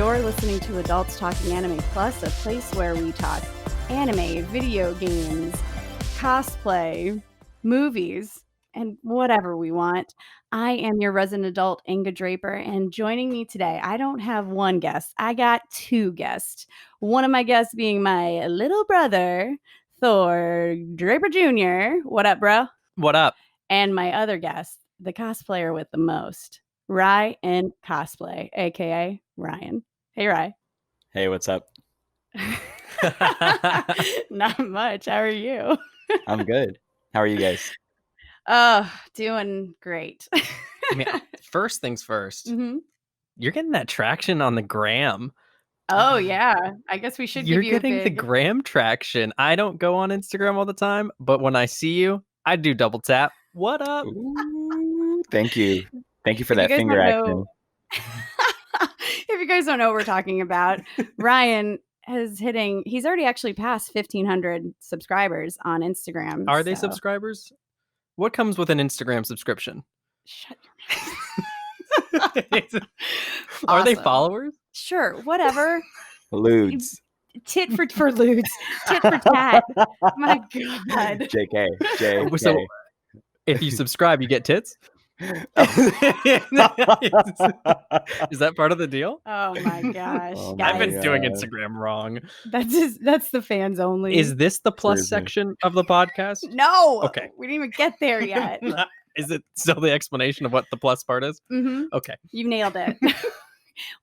You're listening to Adults Talking Anime Plus, a place where we talk anime, video games, cosplay, movies, and whatever we want. I am your resident adult, Inga Draper, and joining me today, I don't have one guest. I got two guests. One of my guests being my little brother, Thor Draper Jr. What up, bro? What up? And my other guest, the cosplayer with the most, Rye and Cosplay, aka Ryan. Hey, Rye. Hey, what's up? Not much. How are you? I'm good. How are you guys? Oh, doing great. I mean, first things first. Mm-hmm. You're getting that traction on the gram. Oh, yeah. I guess we should You're give you getting a the big... gram traction. I don't go on Instagram all the time, but when I see you, I do double tap. What up? Ooh, thank you. Thank you for If you that guys finger don't action. know- If you guys don't know what we're talking about, Ryan is he's already actually passed 1,500 subscribers on Instagram. Are they so- subscribers? What comes with an Instagram subscription? Shut your mouth. Are they Awesome. followers? Sure, whatever. Ludes. Tit for lewds. Tit for tat. My God. JK. JK. So if you subscribe, you get tits? Is that part of the deal? Oh my gosh. Oh guys. I've been doing God. Instagram wrong. That's the fans only. Is this the plus Seriously. section of the podcast? No. Okay. We didn't even get there yet. Is it still the explanation of what the plus part is? Mm-hmm. Okay. You nailed it.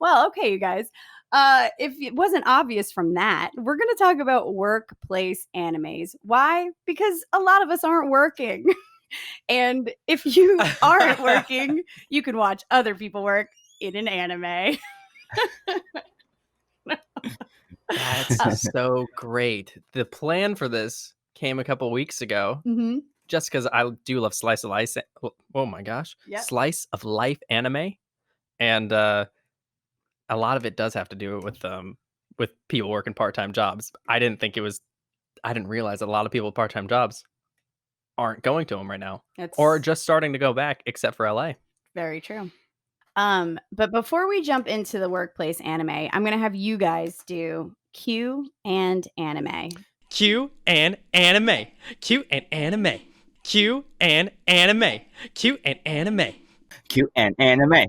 Well, okay, you guys. If it wasn't obvious from that, we're going to talk about workplace animes. Why? Because a lot of us aren't working. And if you aren't working, you can watch other people work in an anime. That's so great. The plan for this came a couple weeks ago, Mm-hmm. just because I do love slice of life. Oh my gosh, Yep. slice of life anime, and a lot of it does have to do with people working part-time jobs. I didn't realize that a lot of people with part-time jobs aren't going to them right now, That's or just starting to go back, except for LA. very true. But before we jump into the workplace anime, I'm going to have you guys do Q and anime. Q and anime. Q and anime. Q and anime. Q and anime. Cute and anime.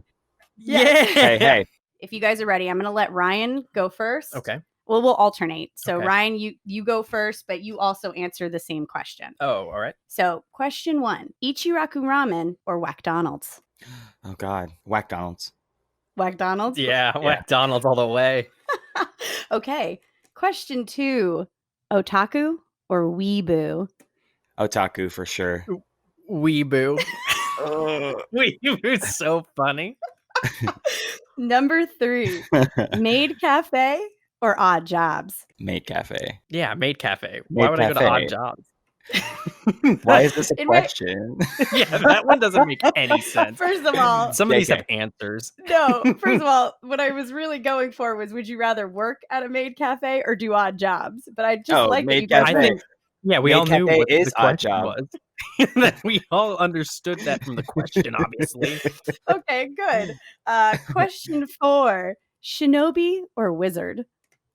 Yeah. Hey. If you guys are ready, I'm going to let Ryan go first. Okay. Well, we'll alternate. So Okay. Ryan, you go first, but you also answer the same question. Oh, all right. So question 1, Ichiraku Ramen or Whack-Donald's? Oh God. Whack Donald's. Whack-Donald's? Yeah, Yeah. McDonald's all the way. Okay. Question 2, Otaku or Weeboo? Otaku for sure. Weeboo. Ugh. Weeboo's so funny. Number 3, Maid Cafe or Odd Jobs? Maid Cafe. Yeah, Maid Cafe. Maid Why would I go to Cafe. Odd Jobs? Why is this a In my- question? Yeah, that one doesn't make any sense. First of all, Some of these JK. have answers. no. First of all, what I was really going for was, would you rather work at a maid cafe or do odd jobs? But I just Oh, like that Maid you guys. Cafe. I think, yeah, we Maid all knew Cafe what is the Odd question Job. was. That we all understood that from the question, obviously. Okay, good. Question 4, Shinobi or Wizard?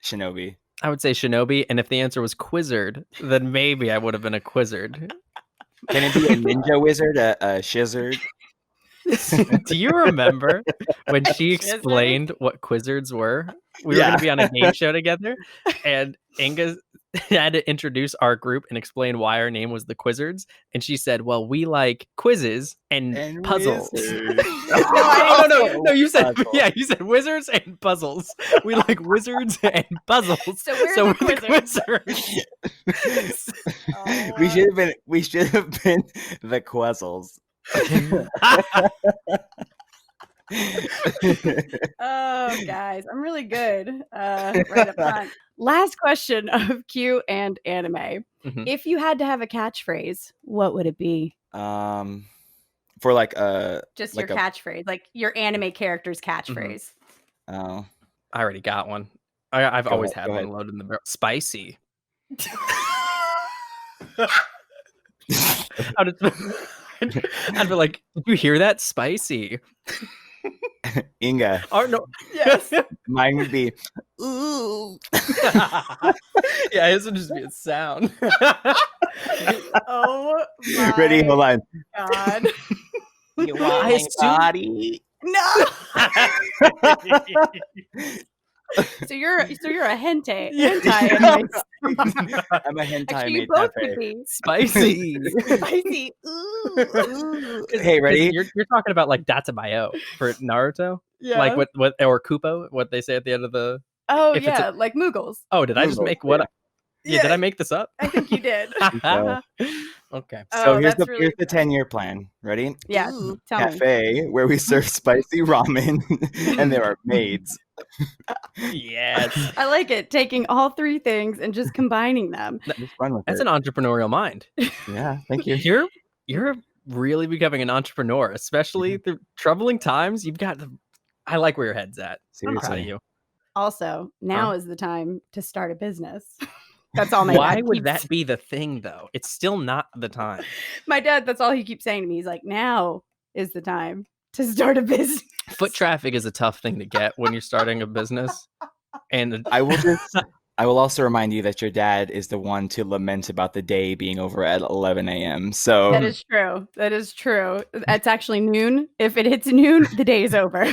Shinobi. I would say Shinobi, and if the answer was Quizzard, then maybe I would have been a Quizzard. Can it be a ninja wizard? A shizard? Do you remember when she Quizzard? explained what Quizzards were? We were Yeah. going to be on a game show together, and Inga had to introduce our group and explain why our name was the Quizzards. And she said, "Well, we like quizzes and puzzles." wizards. No, you said Puzzles. yeah, you said wizards and puzzles. We like wizards and puzzles. So we're the Quizzards. Oh, We should have been the Quezzles. oh, guys, I'm really good. Right up front. Last question of Q and anime. Mhm. If you had to have a catchphrase, what would it be? For like Just Like your a- catchphrase, like your anime character's catchphrase. oh I already got one. I've Go always ahead, had go one ahead. loaded in the barrel. Spicy. I'd be like, did you hear that? Spicy. Inga. Oh no. Yes. Mine would be, ooh. Yeah, his would just be a sound. Oh my Ready? Hold on. God. You want I my assume- body? No. So you're a hentai. Yeah. Hentai. I'm a hentai Actually, you made both tape. could be Spicy. spicy. Ooh. Hey, ready? You're talking about like Datsubayo for Naruto, Yeah. like what or Kupo, what they say at the end of the. Oh if it's yeah, like Muggles. Oh, did I just Muggles, make what? yeah. Yeah, did I make this up? I think you did. So. Okay. So Oh, here's that's the really 10-year plan. Ready? Yeah, Ooh, tell me. cafe where we serve spicy ramen and there are maids. Yes. I like it. Taking all three things and just combining them. Just run with That's it. an entrepreneurial mind. Yeah, thank you. You're really becoming an entrepreneur, especially through troubling times. You've got I like where your head's at. I'm proud of Seriously. you. Also, now is the time to start a business. That's all my Why dad would keeps. that be the thing though? It's still not the time. My dad, that's all he keeps saying to me. He's like, now is the time to start a business. Foot traffic is a tough thing to get when you're starting a business. And I will also remind you that your dad is the one to lament about the day being over at 11 a.m. So That is true. That is true. It's actually noon. If it hits noon, the day is over.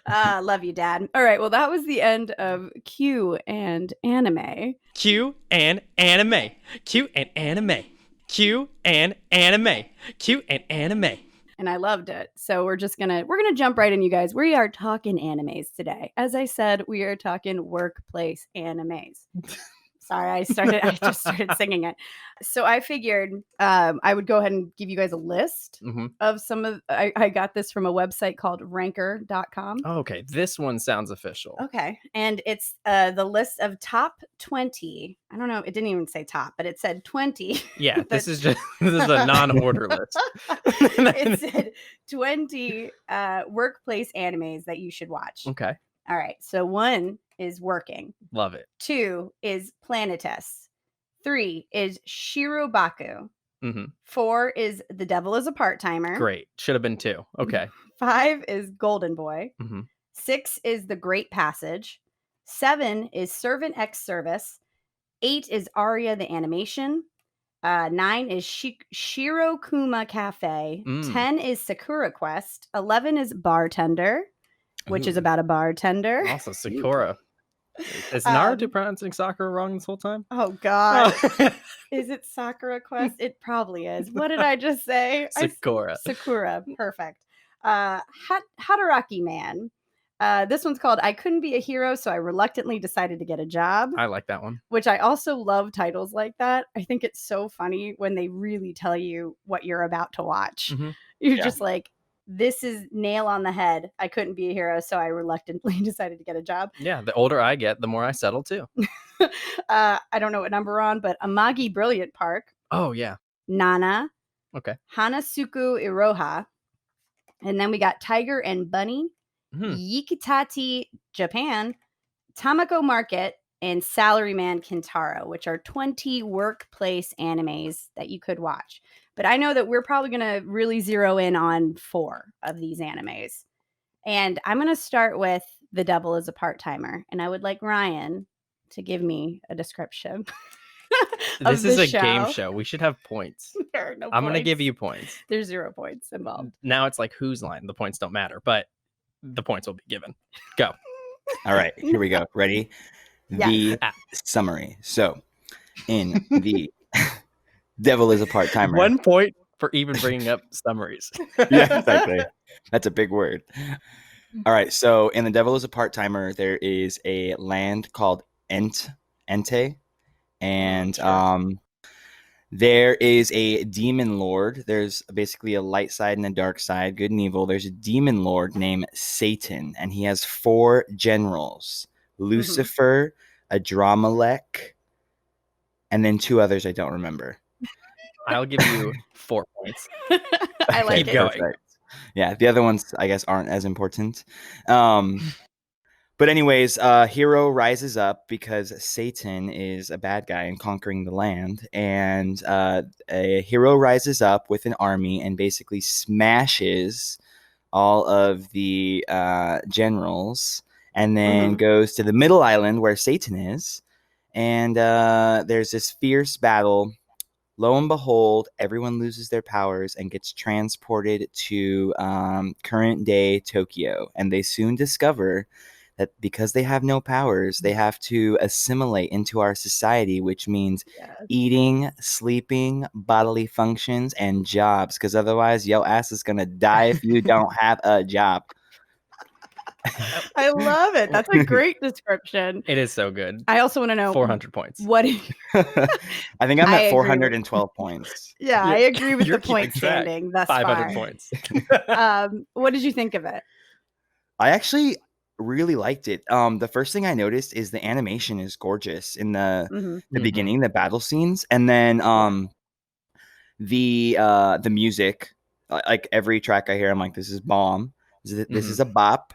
Love you, Dad. All right. Well, that was the end of Q and anime. Q and anime. Q and anime. Q and anime. Q and anime. And I loved it. So we're gonna jump right in, you guys. We are talking animes today. As I said, we are talking workplace animes. Sorry, I just started singing it. So I figured I would go ahead and give you guys a list of some of. I got this from a website called ranker.com. Oh, okay, this one sounds official. Okay, and it's the list of top 20. I don't know. It didn't even say top, but it said 20. Yeah, this is a non-order list. It said 20 workplace animes that you should watch. Okay. All right. So 1 is Working. Love it. 2 is Planetus. 3 is Shirobaku. 4 is The Devil is a Part-Timer. Great. Should have been 2. Okay. 5 is Golden Boy. 6 is The Great Passage. 7 is Servant X Service. 8 is Aria the Animation. 9 is Shirokuma Cafe. 10 is Sakura Quest. 11 is Bartender, which is about a bartender. Also, Sakura. Is Naruto pronouncing Sakura wrong this whole time? Oh, God. Is it Sakura Quest? It probably is. What did I just say? Sakura. Sakura. Perfect. Hataraki Man. This one's called I Couldn't Be a Hero, so I reluctantly decided to get a job. I like that one. Which I also love titles like that. I think it's so funny when they really tell you what you're about to watch. You're just like, this is nail on the head. I couldn't be a hero, so I reluctantly decided to get a job. Yeah, the older I get, the more I settle too. I don't know what number we're on, but Amagi Brilliant Park. Oh, yeah. Nana. Okay. Hanasuku Iroha. And then we got Tiger and Bunny. Yikitati Japan. Tamako Market. And Salaryman Kintaro, which are 20 workplace animes that you could watch. But I know that we're probably going to really zero in on 4 of these animes. And I'm going to start with The Devil is a Part-Timer. And I would like Ryan to give me a description. This is a game show. We should have points. There are no I'm going to points. give you points. There's 0 points involved. Now it's like whose line? The points don't matter, but the points will be given. Go. All right, here we go. Ready? The summary. So, in The Devil is a Part-Timer. 1 point for even bringing up summaries. Yeah, exactly. That's a big word. All right, so in The Devil is a Part-Timer, there is a land called Ente, and there is a demon lord. There's basically a light side and a dark side, good and evil. There's a demon lord named Satan, and he has 4 generals. Lucifer, Adramelech, and then 2 others I don't remember. I'll give you 4 points. I like Keep it. going. Perfect. Yeah, the other ones I guess aren't as important. But anyways, hero rises up because Satan is a bad guy and conquering the land, and a hero rises up with an army and basically smashes all of the generals, and then goes to the middle island where Satan is, and there's this fierce battle. Lo and behold, everyone loses their powers and gets transported to current day Tokyo. And they soon discover that because they have no powers, they have to assimilate into our society, which means eating, sleeping, bodily functions, and jobs. Because otherwise, your ass is going to die if you don't have a job. I love it. That's a great description. It is so good. I also want to know 400 points. What I think I'm at 412 points. Yeah, I agree with the You're point keeping track. standing thus 500 far. points. What did you think of it? I actually really liked it. The first thing I noticed is the animation is gorgeous in the beginning, the battle scenes, and then the music. Like every track I hear, I'm like, this is bomb. This is a bop.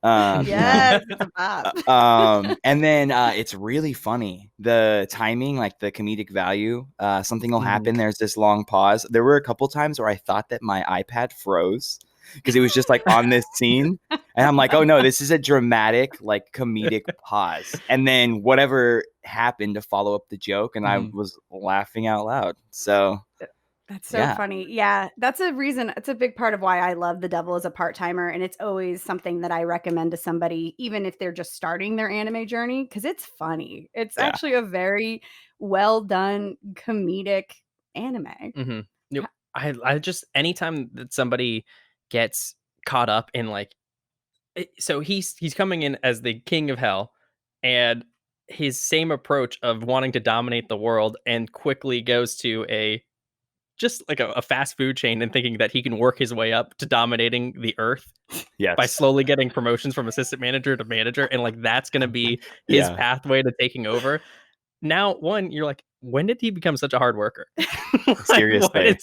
Yes, it's a bop. And then it's really funny. The timing, like the comedic value. Something will happen. There's this long pause. There were a couple times where I thought that my iPad froze because it was just like on this scene, and I'm like, oh no, this is a dramatic, like comedic pause. And then whatever happened to follow up the joke, and I was laughing out loud. So. That's so funny. Yeah, that's a reason. It's a big part of why I love The Devil as a Part-Timer. And it's always something that I recommend to somebody, even if they're just starting their anime journey, because it's funny. It's actually a very well done comedic anime. I just, anytime that somebody gets caught up in like, so he's coming in as the king of hell, and his same approach of wanting to dominate the world and quickly goes to just like a fast food chain and thinking that he can work his way up to dominating the earth by slowly getting promotions from assistant manager to manager. And like, that's going to be his pathway to taking over. Now, you're like, when did he become such a hard worker? Seriously.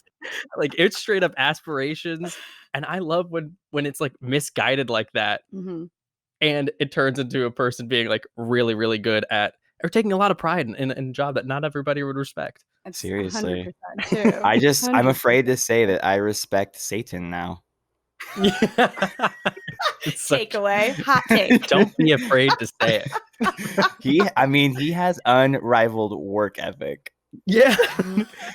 It's straight up aspirations. And I love when it's like misguided like that. And it turns into a person being like really, really good at, or taking a lot of pride in a job that not everybody would respect. It's Seriously. 100% too. I'm afraid to say that I respect Satan now. Takeaway, hot take. Don't be afraid to say it. He has unrivaled work ethic. Yeah.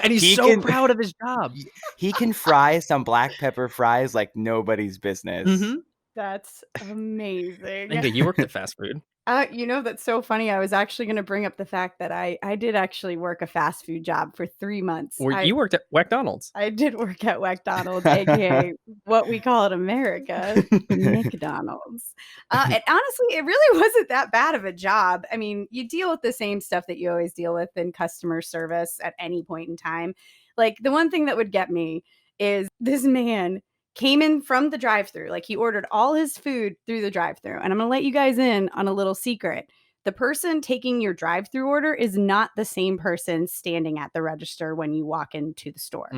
And he's so proud of his job. He can fry some black pepper fries like nobody's business. That's amazing. Inga, you worked at fast food. That's so funny. I was actually going to bring up the fact that I did actually work a fast food job for 3 months. You worked at McDonald's. I did work at McDonald's, aka what we call in America, McDonald's. And honestly, it really wasn't that bad of a job. I mean, you deal with the same stuff that you always deal with in customer service at any point in time. Like, the one thing that would get me is this man came in from the drive-thru. Like, he ordered all his food through the drive-thru. And I'm going to let you guys in on a little secret. The person taking your drive-thru order is not the same person standing at the register when you walk into the store.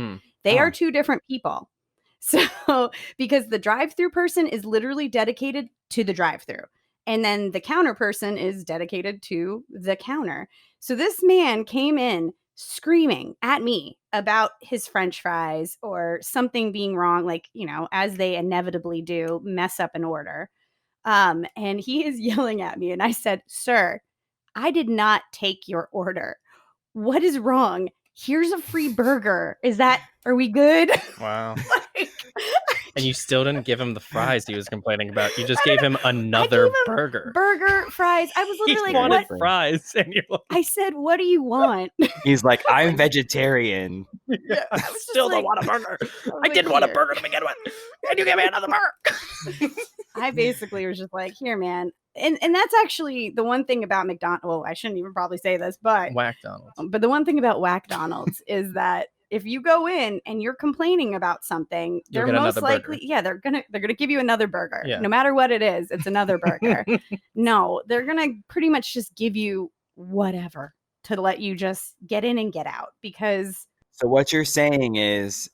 They are two different people. So, because the drive-thru person is literally dedicated to the drive-thru, and then the counter person is dedicated to the counter. So this man came in screaming at me about his French fries or something being wrong, like, as they inevitably do, mess up an order. And he is yelling at me, and I said, "Sir, I did not take your order. What is wrong? Here's a free burger. Are we good?" Wow. And you still didn't give him the fries he was complaining about. You just gave him another burger. Burger, fries. I was literally he wanted fries. And you're like, I said, "What do you want?" He's like, "I'm vegetarian." Yeah, I still don't want a burger. I didn't want a burger to begin with. And you gave me another burger. I basically was just like, "Here, man." And that's actually the one thing about McDonald's. Well, I shouldn't even probably say this, but McDonald's. But the one thing about McDonald's is that if you go in and you're complaining about something, they're most likely, they're gonna give you another burger. No matter what it is, it's another burger. No, they're gonna pretty much just give you whatever to let you just get in and get out. Because so what you're saying is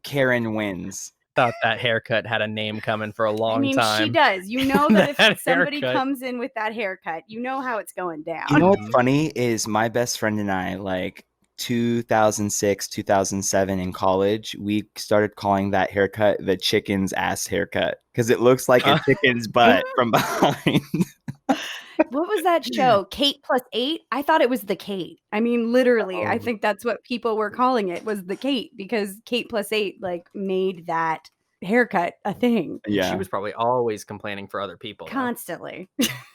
Karen wins. thought that haircut had a name coming for a long I mean, time. she does. You know that That if somebody haircut. comes in with that haircut, you know how it's going down. You know what's funny is my best friend and I, like 2006, 2007 in college, we started calling that haircut the chicken's ass haircut because it looks like a chicken's butt from behind. What was that show? Kate plus 8? I thought it was the Kate. I mean, literally, I Oh. think that's what people were calling it, was the Kate, because Kate plus 8 like made that haircut a thing Yeah. She was probably always complaining for other people. though. constantly.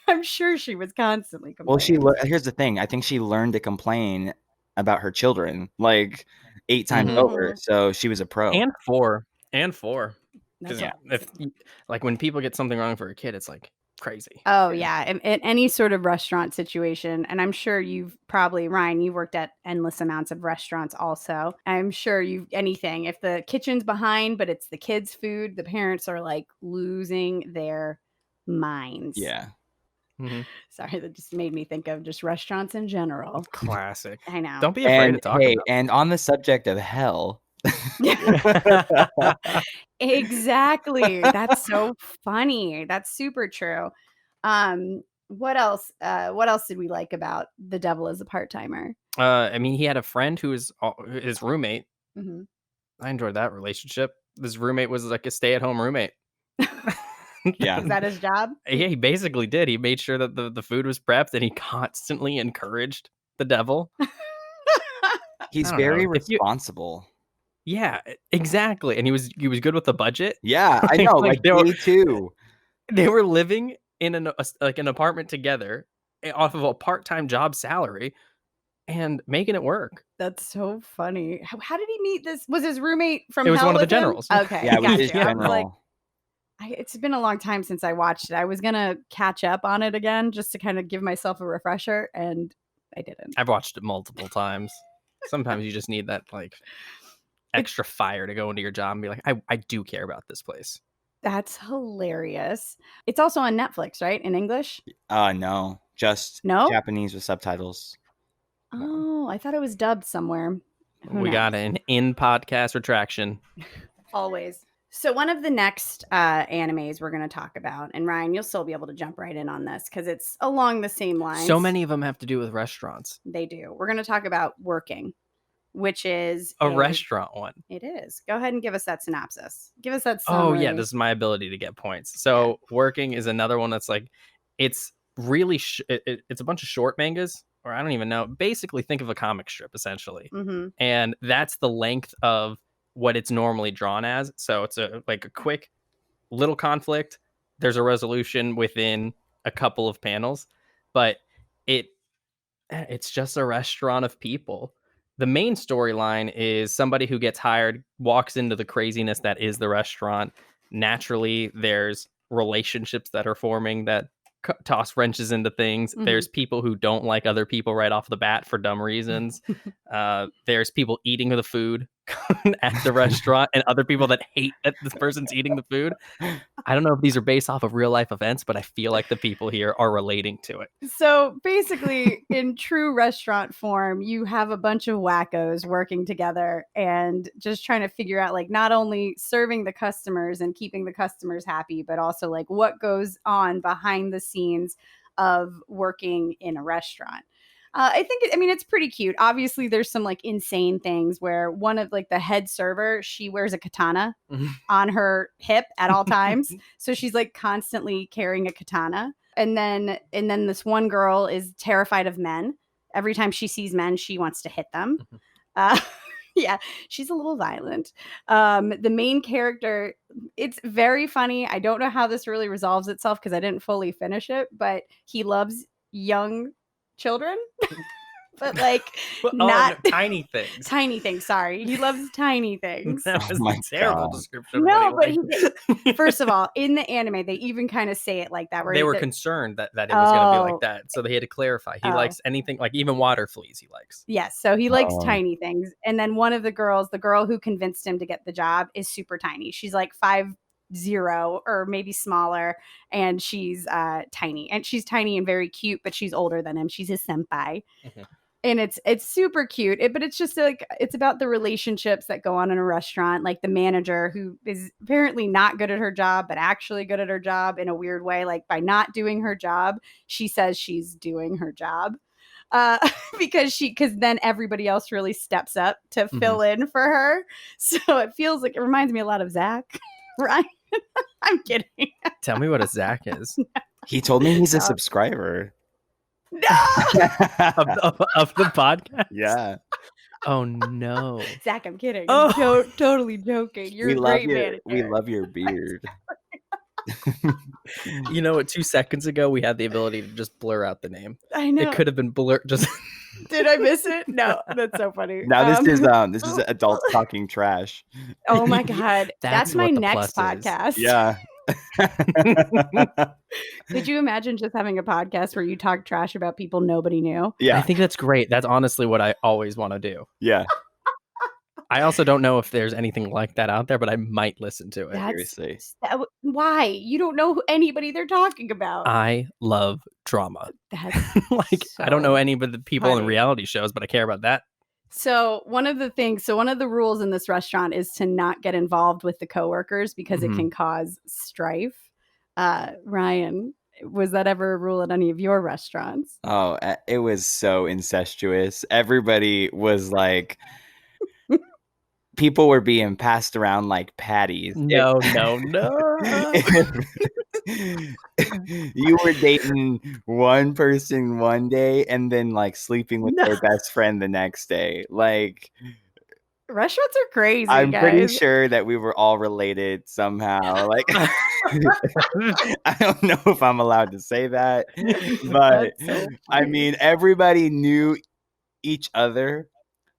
I'm sure she was constantly Well, complaining. here's the thing. I think she learned to complain about her children like 8 times Mhm. over. So she was a pro. And 4. Because That's yeah, what- like when people get something wrong for a kid, it's like crazy. Oh yeah, in any sort of restaurant situation, and I'm sure you've probably, Ryan, you worked at endless amounts of restaurants also. I'm sure anything, if the kitchen's behind but it's the kids' food, the parents are like losing their minds. Yeah. Mhm. Sorry, that just made me think of just restaurants in general. Classic. I know. Don't be afraid to talk Hey, about and on the subject of hell, it. Exactly. That's so funny. That's super true. What else? What else did we like about The Devil is a Part-Timer? I mean, he had a friend who was his roommate. Mhm. I enjoyed that relationship. This roommate was like a stay-at-home roommate. Yeah. Is that his job? Yeah, he basically did. He made sure that the food was prepped, and he constantly encouraged the devil. he's I don't very know. If you- responsible. Yeah, exactly. And he was good with the budget. Yeah, I know. Like, Like they were- me too. They were living in an apartment together off of a part-time job salary and making it work. That's so funny. How did he meet this? Was his roommate from It was hell one of the with him? generals. Okay, Yeah, it was gotcha. his I was general. like, it's been a long time since I watched it. I was gonna catch up on it again just to kind of give myself a refresher, and I didn't. I've watched it multiple times. Sometimes you just need that like extra fire to go into your job and be like, I do care about this place. That's hilarious. It's also on Netflix, right? In English? No, just No? Japanese with subtitles. Oh, I thought it was dubbed somewhere. Who We knows? got an in-podcast retraction. Always. So one of the next animes we're going to talk about, and Ryan, you'll still be able to jump right in on this because it's along the same lines. So many of them have to do with restaurants. They do. We're going to talk about Working, which is A restaurant one. It is. Go ahead and give us that synopsis. Give us that Oh summary. yeah, this is my ability to get points. So Working is another one that's like, it's really it's a bunch of short mangas, or I don't even know. Basically, think of a comic strip essentially, and that's the length of what it's normally drawn as. So it's a quick little conflict. There's a resolution within a couple of panels, but it's just a restaurant of people. The main storyline is somebody who gets hired, walks into the craziness that is the restaurant. Naturally, there's relationships that are forming that toss wrenches into things. There's people who don't like other people right off the bat for dumb reasons. There's people eating the food at the restaurant and other people that hate that this person's eating the food. I don't know if these are based off of real life events, but I feel like the people here are relating to it. So basically, in true restaurant form, you have a bunch of wackos working together and just trying to figure out, like, not only serving the customers and keeping the customers happy, but also like what goes on behind the scenes of working in a restaurant. I mean, it's pretty cute. Obviously, there's some like insane things where one of like the head server, she wears a katana on her hip at all times. So she's like constantly carrying a katana. And then this one girl is terrified of men. Every time she sees men, she wants to hit them. Yeah, she's a little violent. The main character, it's very funny. I don't know how this really resolves itself because I didn't fully finish it, but he loves young children. But like not tiny things. Tiny things. Sorry, he loves tiny things. That was my a terrible God. description. No, of but what he first of all, in the anime, they even kind of say it like that. Where they were concerned that it was going to be like that, so they had to clarify. He likes anything, like even water fleas. He likes. Yes, so he likes tiny things. And then one of the girls, the girl who convinced him to get the job, is super tiny. She's like 5'0" or maybe smaller, and she's tiny. And she's tiny and very cute, but she's older than him. She's his senpai. and it's super cute. But it's just like it's about the relationships that go on in a restaurant. Like the manager who is apparently not good at her job, but actually good at her job in a weird way. Like by not doing her job, she says she's doing her job. Because then everybody else really steps up to fill in for her. So it feels like it reminds me a lot of Zach, right? I'm kidding. Tell me what a Zach is. He told me he's a subscriber. No, of the podcast. Yeah. Oh no, Zach, I'm kidding. Oh. I'm totally joking. You're a great manager. We love your beard. You know what? 2 seconds ago, we had the ability to just blur out the name. I know. It could have been blurred. Just Did I miss it? No, that's so funny. Now this is adults talking trash. Oh my god, that's my what the next plus is. podcast. Yeah. Could you imagine just having a podcast where you talk trash about people nobody knew? Yeah. I think that's great. That's honestly what I always want to do. Yeah. I also don't know if there's anything like that out there, but I might listen to it. Seriously. Why? You don't know anybody they're talking about. I love drama. That's Like I don't know so any of the people in funny. reality shows, but I care about that. So one of the rules in this restaurant is to not get involved with the coworkers because it can cause strife. Ryan, was that ever a rule at any of your restaurants? Oh, it was so incestuous. Everybody was like, people were being passed around like patties. No. You were dating one person one day and then like sleeping with their best friend the next day. Like Restaurants are crazy. I'm pretty guys. sure that we were all related somehow. Like I don't know if I'm allowed to say that, but That's so I funny. mean everybody knew each other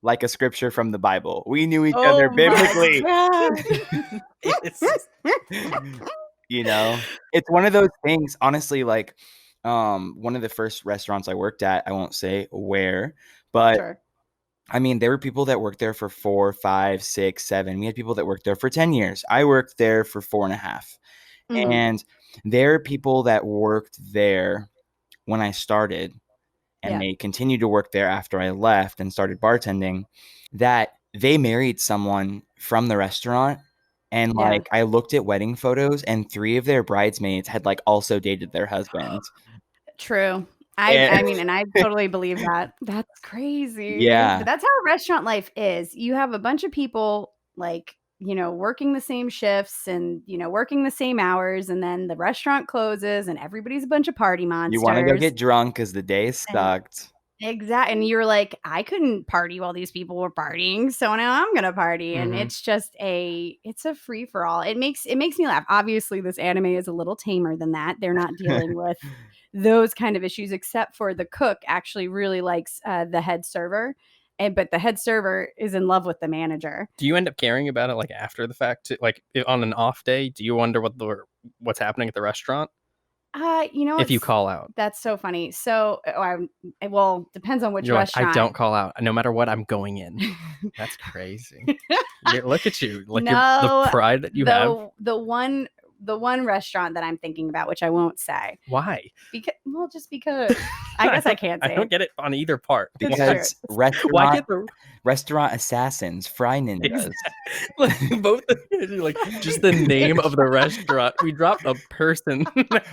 like a scripture from the Bible. We knew each other biblically. You know, it's one of those things, honestly, like one of the first restaurants I worked at, I won't say where, but Sure. I mean, there were people that worked there for 4, 5, 6, 7. We had people that worked there for 10 years. I worked there for 4.5. And there are people that worked there when I started and they continued to work there after I left and started bartending, that they married someone from the restaurant. And like I looked at wedding photos and 3 of their bridesmaids had like also dated their husbands. True. I mean, and I totally believe that. That's crazy. Yeah. But that's how restaurant life is. You have a bunch of people like, working the same shifts and, working the same hours. And then the restaurant closes and everybody's a bunch of party monsters. You want to go get drunk because the day sucked. Exactly. And you're like, I couldn't party while these people were partying. So now I'm going to party. And it's just it's a free for all. It makes me laugh. Obviously, this anime is a little tamer than that. They're not dealing with those kind of issues, except for the cook actually really likes the head server. But the head server is in love with the manager. Do you end up caring about it like after the fact? Like on an off day, do you wonder what's happening at the restaurant? If you call out. That's so funny. So, well, depends on which restaurant. Like, I don't call out. No matter what, I'm going in. That's crazy. Look at you. Like the pride that you have. The one restaurant that I'm thinking about, which I won't say. Why? Just because. I guess I can't say. I don't get it on either part. Because restaurant assassins, fry ninjas. Like, both like just the name of the restaurant. We dropped a person.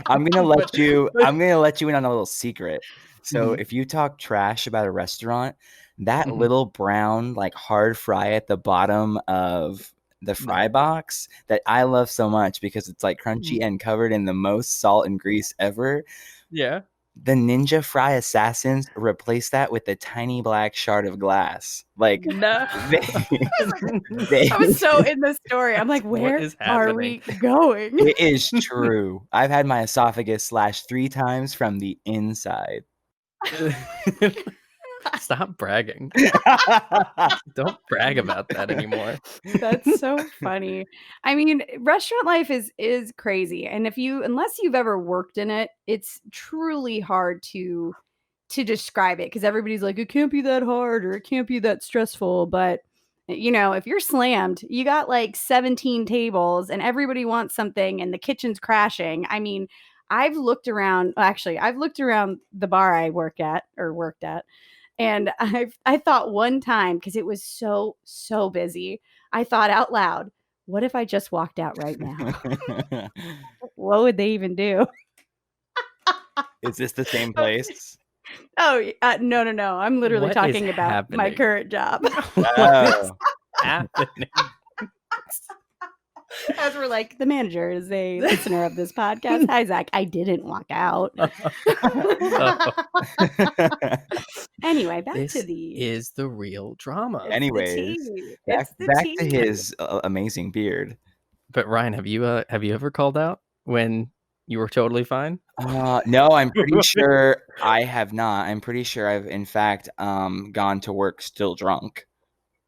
I'm gonna let you in on a little secret. So if you talk trash about a restaurant, that little brown like hard fry at the bottom of the fry box that I love so much because it's like crunchy and covered in the most salt and grease ever. Yeah. The ninja fry assassins replace that with a tiny black shard of glass. Like no. I was so in the story. I'm like, where are we going? It is true. I've had my esophagus slashed 3 times from the inside. Stop bragging. Don't brag about that anymore. That's so funny. I mean, restaurant life is crazy. And unless you've ever worked in it, it's truly hard to describe it because everybody's like, it can't be that hard or it can't be that stressful. But if you're slammed, you got like 17 tables and everybody wants something and the kitchen's crashing. I mean, I've looked around the bar I worked at, And I thought one time, because it was so busy, I thought out loud, what if I just walked out right now? What would they even do? Is this the same place? Oh, no. I'm literally What is talking about my happening? current job. What is happening? As we're like, the manager is a listener of this podcast. Hi, Zach. I didn't walk out. Anyway, back This to the is the real drama. it's Anyways, the tea. back, It's the back tea. to his amazing beard. But Ryan, have you ever called out when you were totally fine? No, I'm pretty sure I have not. I'm pretty sure I've, in fact, gone to work still drunk.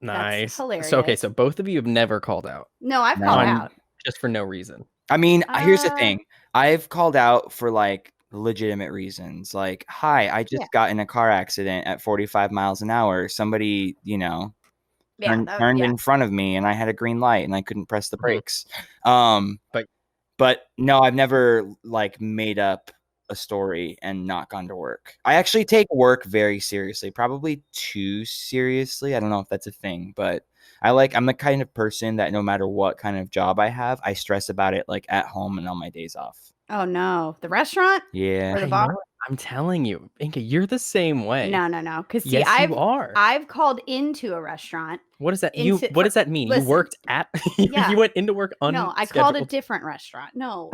Nice. hilarious. So okay, so both of you have never called out No, I've No. called on out. just for no reason. I mean, here's the Uh, thing. I've called out for like legitimate reasons. Like, hi, I just Yeah. got in a car accident at 45 miles an hour. Somebody, Yeah, turned in front of me and I had a green light and I couldn't press the brakes. But no, I've never like made up a story and not gone to work. I actually take work very seriously, probably too seriously. I don't know if that's a thing, but I'm the kind of person that no matter what kind of job I have, I stress about it like at home and on my days off. Oh no, the restaurant Yeah. or the You bar? know what? I'm telling you, Inga, you're the same way. No. Because see, Yes, you are. I've called into a restaurant. What does that Into- does that mean? listen, you worked at you, yeah. you went into work unscheduled? No, I called a different restaurant. No.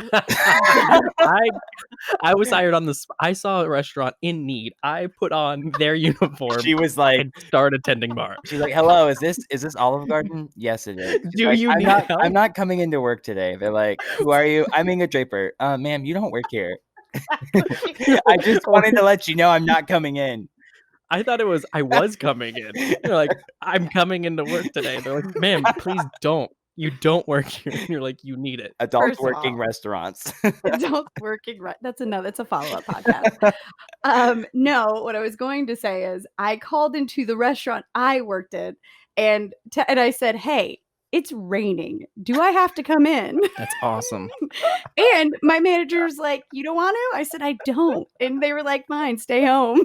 I was hired on this. I saw a restaurant in need. I put on their uniform She was like, and started attending bar. she's like, hello, is this Olive Garden? Yes, it is. She's Do like, you need help? I'm not coming into work today. They're like, who are you? I'm Inga Draper. Ma'am, you don't work here. I just wanted to let you know I'm not coming in. I thought I was coming in. They're like, I'm coming into work today. They're like, ma'am, please don't. You don't work here. And you're like, you need it. Adults First of working all, restaurants. Adults working. That's a follow-up podcast. No, what I was going to say is I called into the restaurant I worked in, and I said, "Hey, it's raining. Do I have to come in?" That's awesome. And my manager's like, "You don't want to?" I said, "I don't." And they were like, "Fine, stay home."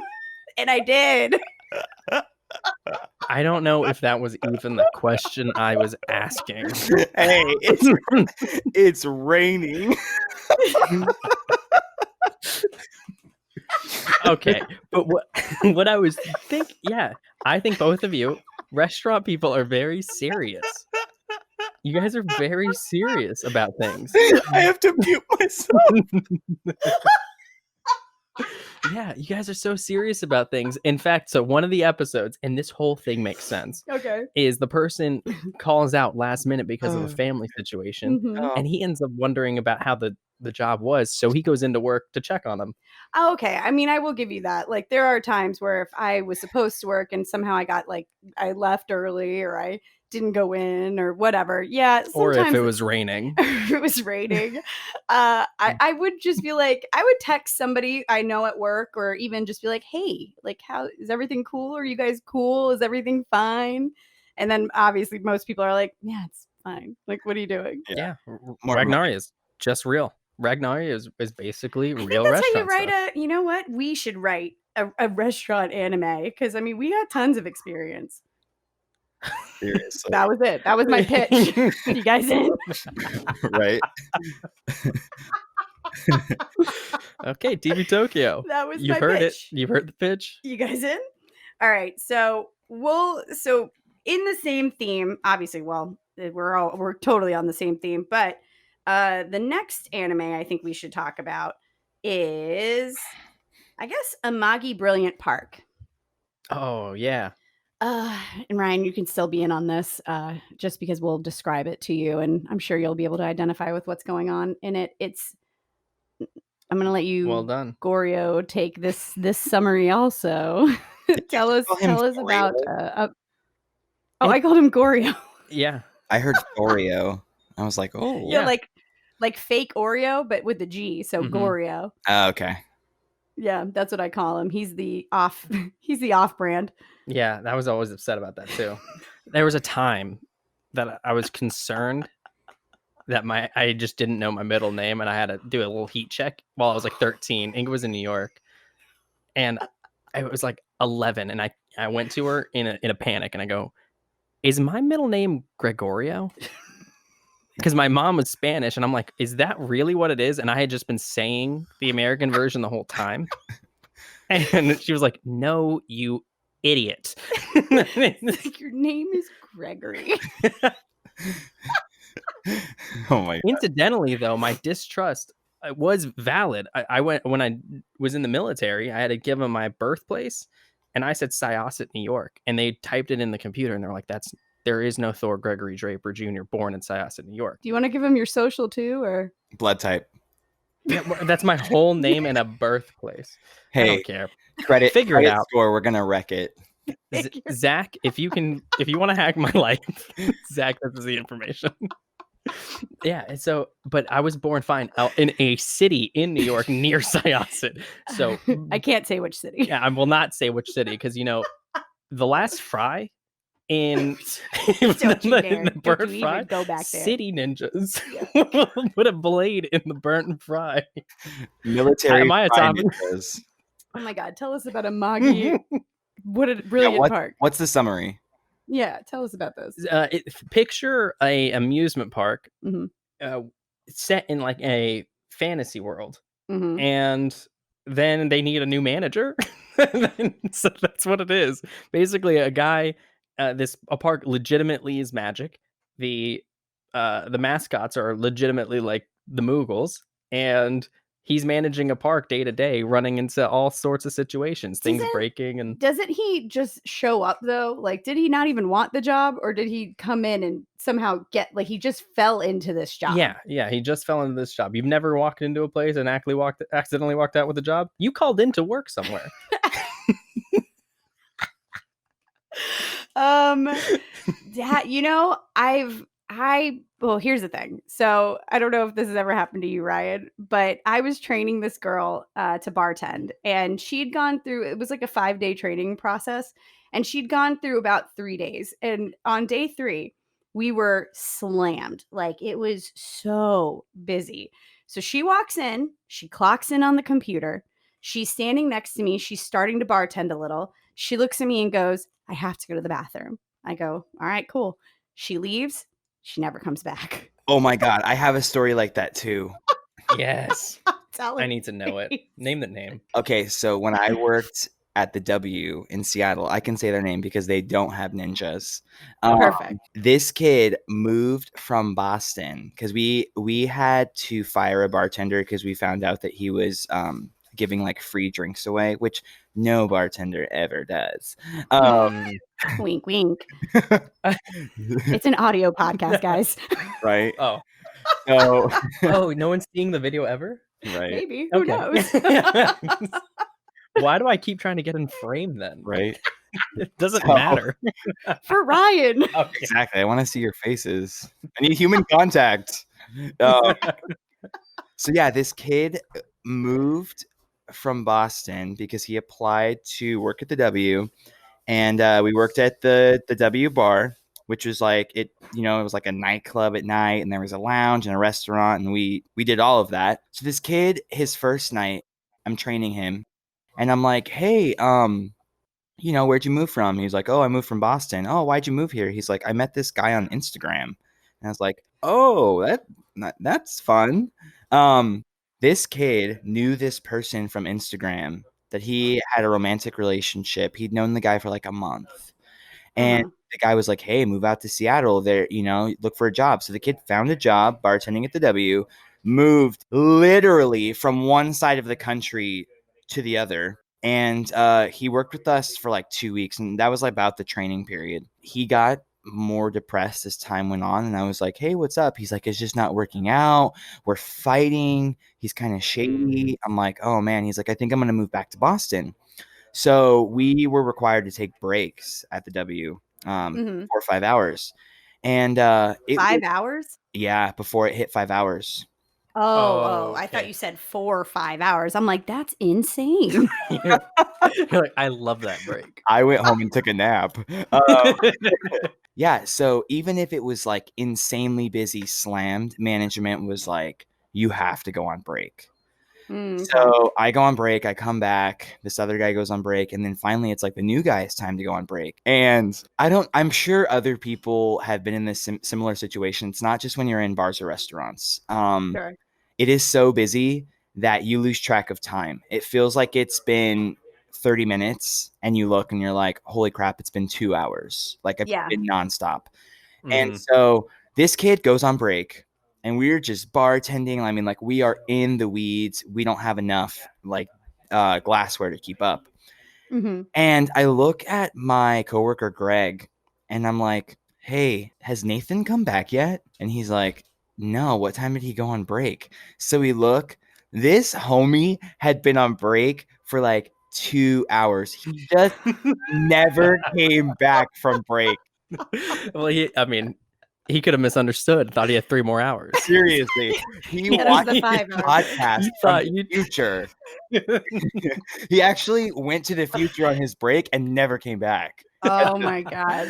And I did. I don't know if that was even the question I was asking. Hey, it's raining. Okay, but what I was I think both of you restaurant people are very serious. You guys are very serious about things. I have to mute myself. Yeah, you guys are so serious about things. In fact, so one of the episodes, and this whole thing makes sense, Okay. is the person calls out last minute because of a family situation, Mhm. and he ends up wondering about how the job was, so he goes into work to check on him. Oh, okay. I mean, I will give you that. Like, there are times where if I was supposed to work and somehow I left early or I didn't go in or whatever. Yeah. Or if sometimes it was raining. if it was raining, I would just be like, I would text somebody I know at work or even just be like, hey, like, how is everything cool? Are you guys cool? Is everything fine? And then obviously most people are like, yeah, it's fine. Like, what are you doing? Yeah. More Ragnaria is just real. Ragnaria is basically I think real that's how you restaurant write stuff. you know what? We should write a restaurant anime because I mean, we got tons of experience. Seriously. That was it. That was my pitch. You guys in? Right? Okay, TV Tokyo. That was You've my heard pitch. it. You've heard the pitch. You guys in? All right. So in the same theme, obviously, well, we're totally on the same theme, but the next anime I think we should talk about is I guess Amagi Brilliant Park. Oh, yeah. And Ryan, you can still be in on this just because we'll describe it to you and I'm sure you'll be able to identify with what's going on in it. I'm going to let you, Well done. Gorio, take this summary also. tell us about. I called him Gorio. Yeah. I heard Oreo. I was like, oh. Yeah, like fake Oreo, but with the G. So Gorio. Oh, okay. Yeah, that's what I call him. He's the off brand. Yeah, I was always upset about that too. There was a time that I was concerned that I just didn't know my middle name and I had to do a little heat check while I was like 13. Inga was in New York and I was like 11 and I went to her in a panic, and I go, "Is my middle name Gregorio?" Because my mom was Spanish, and I'm like, "Is that really what it is?" And I had just been saying the American version the whole time. And she was like, "No, you idiot." It's like, your name is Gregory. Oh my god. Incidentally, though, my distrust was valid. I went when I was in the military. I had to give them my birthplace, and I said Syosset, New York, and they typed it in the computer, and they're like, there is no Thor Gregory Draper Jr. born in Syosset, New York." Do you want to give him your social too, or Blood type. Yeah, that's my whole name and a birthplace. I Hey, don't care. credit Figure it out. score. We're gonna wreck it. Zach, if you want to hack my life, Zach, this is the information. Yeah, and so, but I was born fine out in a city in New York near Syosset. So I can't say which city. yeah, I will not say which city because the last fry in Don't you in dare. the Don't burnt you fry, even go back there. city ninjas put a blade in the burnt fry. Military. Am I a fry topic? ninjas. Oh my god, tell us about Amagi. What a brilliant park. What's the summary? Yeah, tell us about those. Picture a amusement park Mhm. set in like a fantasy world, Mhm. and then they need a new manager. So that's what it is. Basically, a guy, a park legitimately is magic. The mascots are legitimately like the Moogles, and he's managing a park day to day, running into all sorts of situations, things breaking, and Doesn't he just show up though? Like, did he not even want the job, or did he come in and somehow he just fell into this job? yeah, he just fell into this job. You've never walked into a place and accidentally walked out with a job? You called in to work somewhere. Well, here's the thing. So I don't know if this has ever happened to you, Ryan, but I was training this girl to bartend, and she'd gone through, it was like a 5-day training process, and she'd gone through about 3 days. And on day 3, we were slammed. Like, it was so busy. So she walks in, she clocks in on the computer. She's standing next to me. She's starting to bartend a little. She looks at me and goes, "I have to go to the bathroom." I go, "All right, cool." She leaves. She never comes back. Oh my god, I have a story like that too. Yes. Tell I it. need to know it. Name the name. Okay, so when I worked at the W in Seattle, I can say their name because they don't have ninjas. Perfect. This kid moved from Boston because we had to fire a bartender because we found out that he was giving like free drinks away, which no bartender ever does. Wink, wink. It's an audio podcast, guys. Right? Oh. So, No one's seeing the video ever? right. Maybe. Who knows? Why do I keep trying to get in frame then? Right. It doesn't So- matter. For Ryan. Okay. Exactly. I want to see your faces. I need human contact. So yeah, this kid moved from Boston because he applied to work at the W, and we worked at the W bar, which was like it was like a nightclub at night, and there was a lounge and a restaurant, and we did all of that. So this kid, his first night, I'm training him, and I'm like, "Hey, where'd you move from?" He's like, "Oh, I moved from Boston." "Oh, why'd you move here?" He's like, "I met this guy on Instagram." And I was like, "Oh, that's fun." This kid knew this person from Instagram that he had a romantic relationship. He'd known the guy for like a month. And the guy was like, "Hey, move out to Seattle. There, look for a job." So the kid found a job bartending at the W, moved literally from one side of the country to the other. And he worked with us for like 2 weeks, and that was like about the training period. He got more depressed as time went on, and I was like, "Hey, what's up?" He's like, "It's just not working out. We're fighting. He's kind of shady." I'm like, "Oh man." He's like, "I think I'm gonna move back to Boston." So we were required to take breaks at the W, 4 or 5 hours, and it 5 was, hours? yeah, before it hit 5 hours. Oh, I thought okay. you said 4 or 5 hours. I'm like, that's insane. You're like, I love that break. I went home and took a nap. Yeah, so even if it was like insanely busy, slammed, management was like, "You have to go on break." Okay. So I go on break, I come back, this other guy goes on break, and then finally it's like the new guy, it's time to go on break. And I'm sure other people have been in this similar situation. It's not just when you're in bars or restaurants. Sure. It is so busy that you lose track of time. It feels like it's been 30 minutes and you look and you're like, holy crap, it's been 2 hours. Like I've Yeah. been nonstop. And Mhm. so this kid goes on break and we're just bartending. I mean, like we are in the weeds. We don't have enough like glassware to keep up. Mhm. And I look at my coworker Greg and I'm like, hey, has Nathan come back yet? And he's like, no, what time did he go on break? So we look, this homie had been on break for like 2 hours. He just never came back from break. Well, he could have misunderstood. Thought he had 3 more hours. Seriously, he Yeah, that was watched the the 5 hours. podcast You from thought the you- future. He actually went to the future on his break and never came back. Oh my god.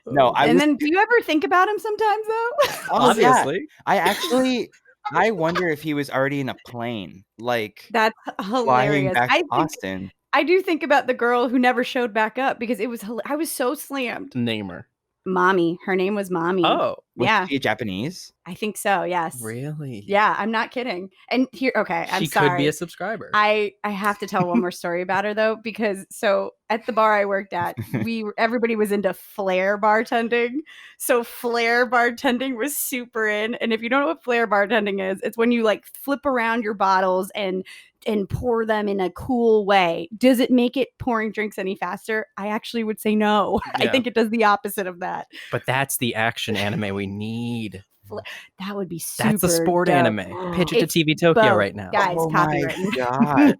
No, I And was then do you ever think about him sometimes though? oh, yeah. Obviously. I wonder if he was already in a plane, like That's flying hilarious. back to Austin. I do think about the girl who never showed back up because it was I was so slammed. Name her. Mommy. Her name was Mommy. Oh, Was Yeah. she Japanese? I think so, yes. really? Yeah, I'm not kidding. And here, okay, I'm She sorry. could be a subscriber. I have to tell one more story about her though, because so at the bar I worked at, everybody was into flair bartending. So flair bartending was super in. And if you don't know what flair bartending is, it's when you like flip around your bottles and pour them in a cool way. Does it make it pouring drinks any faster? I actually would say no. I Yeah. think it does the opposite of that. But that's the action anime we need. That would be super That's a sport dope. anime. Pitch it to It's TV Tokyo both. right now. Guys, Oh my copywritten. God.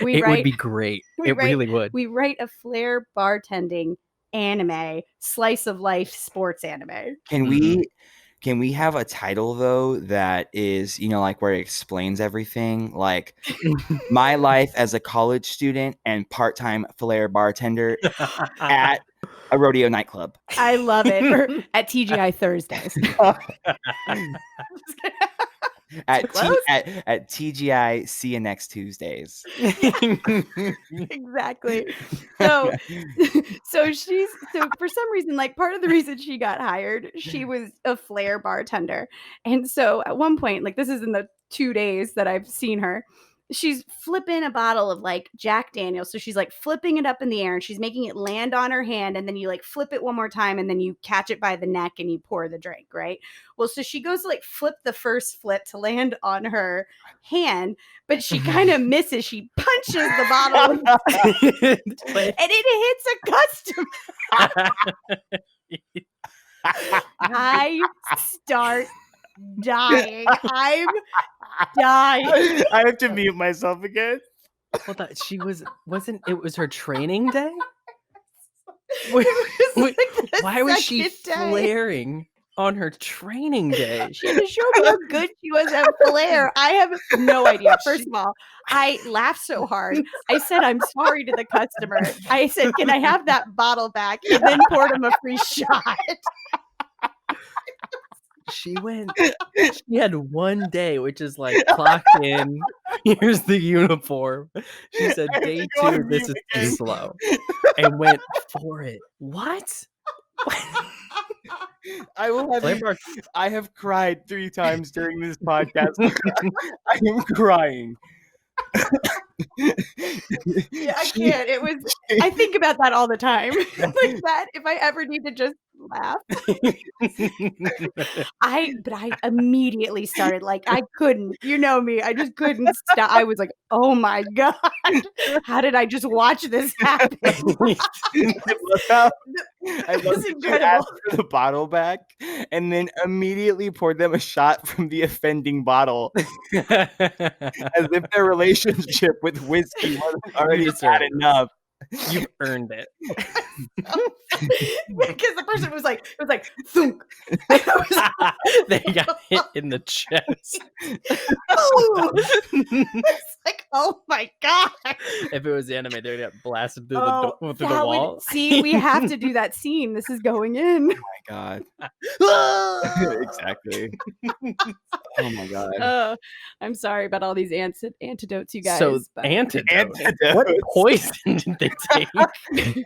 It would be great. It really would. We write a flair bartending anime, slice of life sports anime. Can we have a title though that is, like where it explains everything? Like my life as a college student and part-time flair bartender at a rodeo nightclub. I love it. Or at TGI Thursdays. At Close? at TGI See You Next Tuesdays. Exactly. So so for some reason, like part of the reason she got hired, she was a flair bartender. And so at one point, like this is in the 2 days that I've seen her, she's flipping a bottle of like Jack Daniels. So she's like flipping it up in the air and she's making it land on her hand. And then you like flip it one more time and then you catch it by the neck and you pour the drink, right? Well, so she goes to like flip the first flip to land on her hand, but she kind of misses. She punches the bottle and it hits a customer. I start dying. I'm dying. I have to mute myself again. Hold on. It was her training day? It was like the Why was she second day. flaring on her training day? She had to show me how good she was at flair. I have no idea. First of all, I laughed so hard. I said, I'm sorry to the customer. I said, can I have that bottle back? And then poured him a free shot. She had one day, which is like clock in, here's the uniform. She said day 2, this is too slow. And went for it. What? I will have I have cried 3 times during this podcast. I am crying. Yeah, I can't. I think about that all the time. Like that, if I ever need to just laugh. But I immediately started like I couldn't, you know me, I just couldn't stop. I was like, oh my God, how did I just watch this happen? I love It's that you incredible. asked for the bottle back and then immediately poured them a shot from the offending bottle as if their relationship with whiskey wasn't already bad enough. You've earned it. Because the person was like, it was like, thunk. They got hit in the chest. It's like, oh my God. If it was anime, they would get blasted through Oh, the wall. See, we have to do that scene. This is going in. My God. Exactly. Oh my god. Oh, I'm sorry about all these antidotes, you guys. So but antidote. What Antidotes. poison did they take?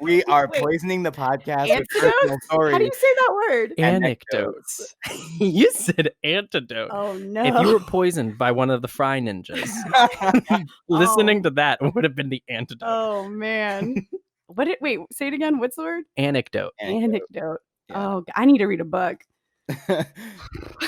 We are Wait, poisoning the podcast with personal antidotes? How do stories. you say that word? Anecdotes. You said antidote. Oh no! If you were poisoned by one of the fry ninjas, listening to that would have been the antidote. Oh man! Wait, say it again. What's the word? Anecdote. Anecdote. Yeah. Oh, I need to read a book.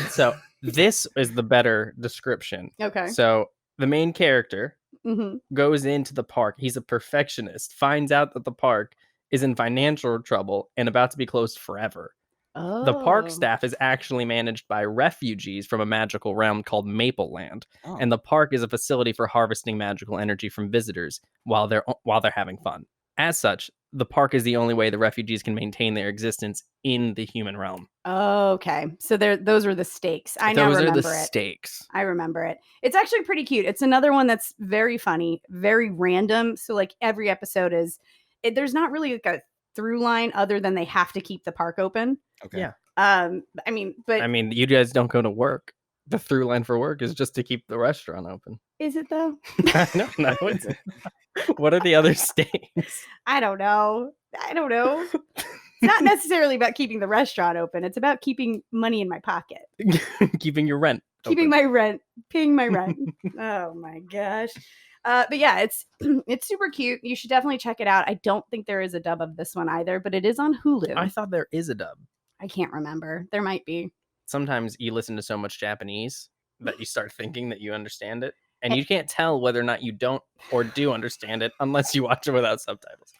So this is the better description. Okay. So the main character hmm goes into the park. He's a perfectionist, finds out that the park is in financial trouble and about to be closed forever. Oh. The park staff is actually managed by refugees from a magical realm called Maple Land, Oh. and the park is a facility for harvesting magical energy from visitors while they're having fun. As such, the park is the only way the refugees can maintain their existence in the human realm. Okay. So those are the stakes. I now Those are remember the it. stakes. I remember it. It's actually pretty cute. It's another one that's very funny, very random. So like every episode there's not really like a through line other than they have to keep the park open. Okay. Yeah. I mean, You guys don't go to work. The through line for work is just to keep the restaurant open. is it though? No, it's what are the other stakes? I don't know. It's not necessarily about keeping the restaurant open. It's about keeping money in my pocket. Keeping your rent. Keeping open. my rent, paying my rent. Oh my gosh. But yeah, it's super cute. You should definitely check it out. I don't think there is a dub of this one either, but it is on Hulu. I thought there is a dub. I can't remember. There might be. Sometimes you listen to so much Japanese that you start thinking that you understand it, and you can't tell whether or not you don't or do understand it unless you watch it without subtitles.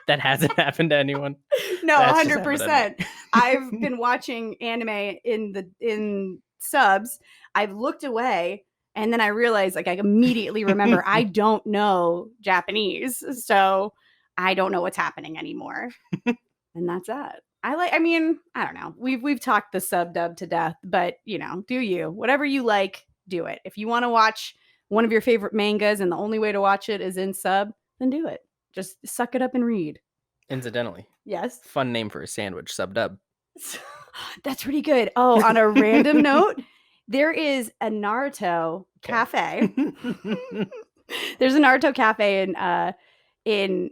That hasn't happened to anyone. No, That's just happened to 100%. I've been watching anime in subs. I've looked away and then I realized like I immediately remember I don't know Japanese. So I don't know what's happening anymore. And that's that. I don't know. We've talked the sub dub to death, but do you. Whatever you like, do it. If you want to watch one of your favorite mangas and the only way to watch it is in sub, then do it. Just suck it up and read. Incidentally, Yes. fun name for a sandwich, sub dub. That's pretty good. Oh, on a random note, there is a Naruto cafe. There's a Naruto cafe in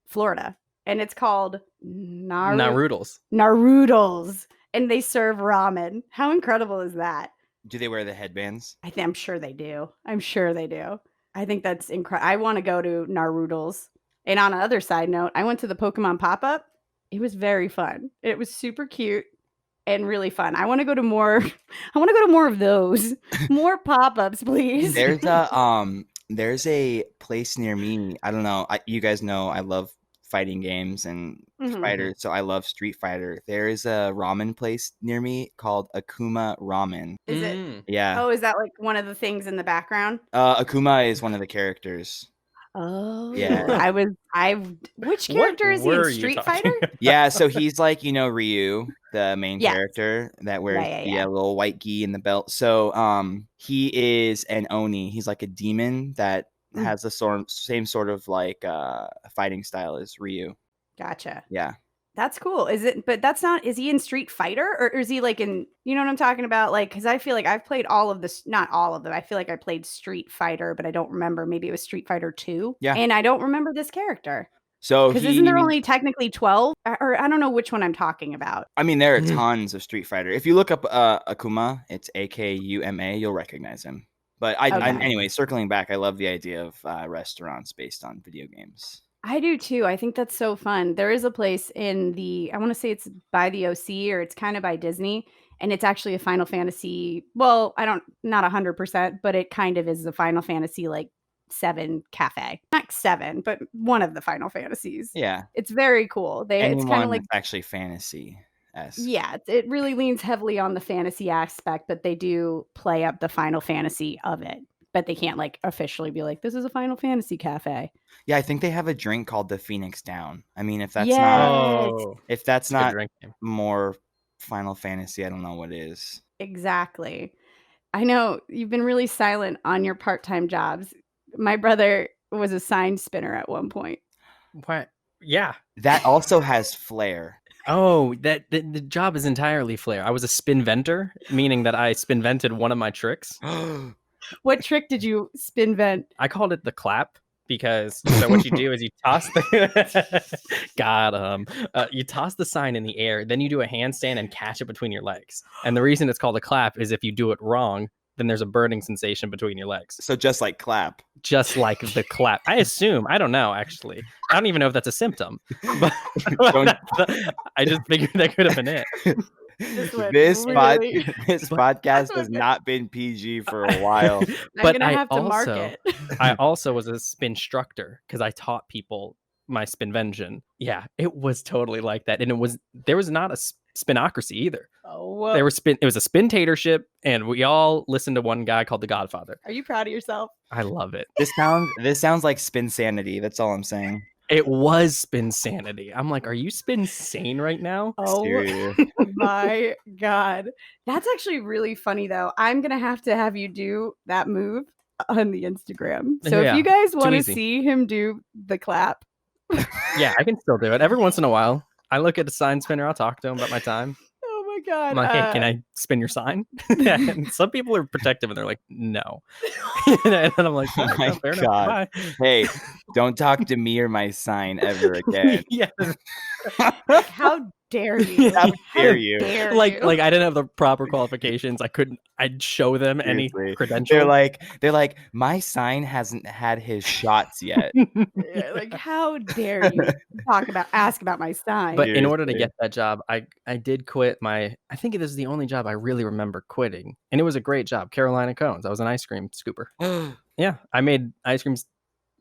Florida, and it's called Naruto's. Naruto's, and they serve ramen. How incredible is that? Do they wear the headbands? I'm sure they do. I think that's incredible. I want to go to Naruto's. And on another side note, I went to the Pokemon pop-up. It was very fun. It was super cute and really fun. I want to go to more. I want to go to more of those. More pop-ups, please. There's a place near me. I don't know. You guys know I love fighting games and fighters, so I love Street Fighter. There is a ramen place near me called Akuma Ramen. Is it? Yeah. Oh, is that like one of the things in the background? Akuma is one of the characters. Oh, Yeah. Which character is he in Street Fighter? Yeah, so he's like, Ryu, the main Yes. character that wears Yeah. the little white gi in the belt. So he is an Oni. He's like a demon that has the same sort of like fighting style as Ryu. Gotcha. Yeah. That's cool. Is he in Street Fighter or is he like in, you know what I'm talking about? Like, cause I feel like I've played all of this, not all of them. I feel like I played Street Fighter, but I don't remember. Maybe it was Street Fighter 2. Yeah. And I don't remember this character. So cause isn't there only technically 12 or I don't know which one I'm talking about. I mean, there are tons of Street Fighter. If you look up Akuma, it's Akuma, you'll recognize him. But anyway, circling back, I love the idea of restaurants based on video games. I do too. I think that's so fun. There is a place I want to say it's by the OC or it's kind of by Disney. And it's actually a Final Fantasy. Well, not 100%, but it kind of is the Final Fantasy like 7 cafe. Not 7, but one of the Final Fantasies. Yeah. It's very cool. It's kind of like actually fantasy-esque. Yeah, it really leans heavily on the fantasy aspect, but they do play up the Final Fantasy of it. But they can't like officially be like, this is a Final Fantasy cafe. Yeah, I think they have a drink called the Phoenix Down. I mean, if that's not more Final Fantasy, I don't know what is. Exactly. I know you've been really silent on your part-time jobs. My brother was a sign spinner at one point. What? Yeah. That also has flair. Oh, the job is entirely flair. I was a spinventor, meaning that I spinvented one of my tricks. What trick did you spinvent? I called it the clap because so what you do is you toss the you toss the sign in the air, then you do a handstand and catch it between your legs. And the reason it's called a clap is if you do it wrong, then there's a burning sensation between your legs. So just like clap. Just like the clap. I assume. I don't know, actually. I don't even know if that's a symptom. But I just figured that could have been it. This podcast has not been PG for a while. But I'm gonna have to mark it. I also was a spin instructor because I taught people my spinvention. Yeah, it was totally like that. And there was not a spinocracy either. Oh, it was a spintatorship, and we all listened to one guy called the Godfather. Are you proud of yourself? I love it. This sounds like spin sanity. That's all I'm saying. It was spin sanity. I'm like, are you spin sane right now? Oh my God. That's actually really funny though. I'm going to have you do that move on the Instagram. So if you guys want to see him do the clap. Yeah, I can still do it. Every once in a while, I look at a sign spinner. I'll talk to him about my time. Oh my God. I'm like, hey, can I spin your sign? And some people are protective and they're like, no. And I'm like, oh my God. Hey, don't talk to me or my sign ever again. Yeah. How dare you? How dare you? Like I didn't have the proper qualifications. I'd show them any credential. They're like, my sign hasn't had his shots yet. Like, how dare you ask about my sign? But in order to get that job, I did quit I think this is the only job I really remember quitting. And it was a great job. Carolina Cones. I was an ice cream scooper. Yeah. I made ice creams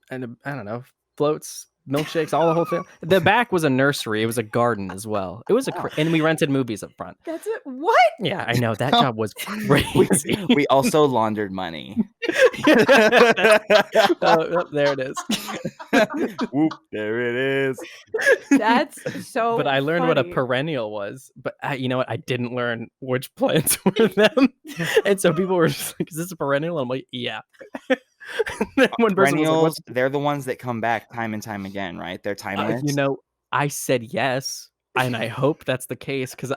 and I don't know, floats, milkshakes, all the whole thing. The back was a nursery. It was a garden as well. It was and we rented movies up front. That's it. What? Yeah, I know. That job was crazy. We also laundered money. Oh, there it is. Whoop, there it is. That's so But I learned what a perennial was. But you know what? I didn't learn which plants were them. And so people were just like, is this a perennial? And I'm like, yeah. Perennials, they're the ones that come back time and time again, right? They're timeless. I said yes, and I hope that's the case because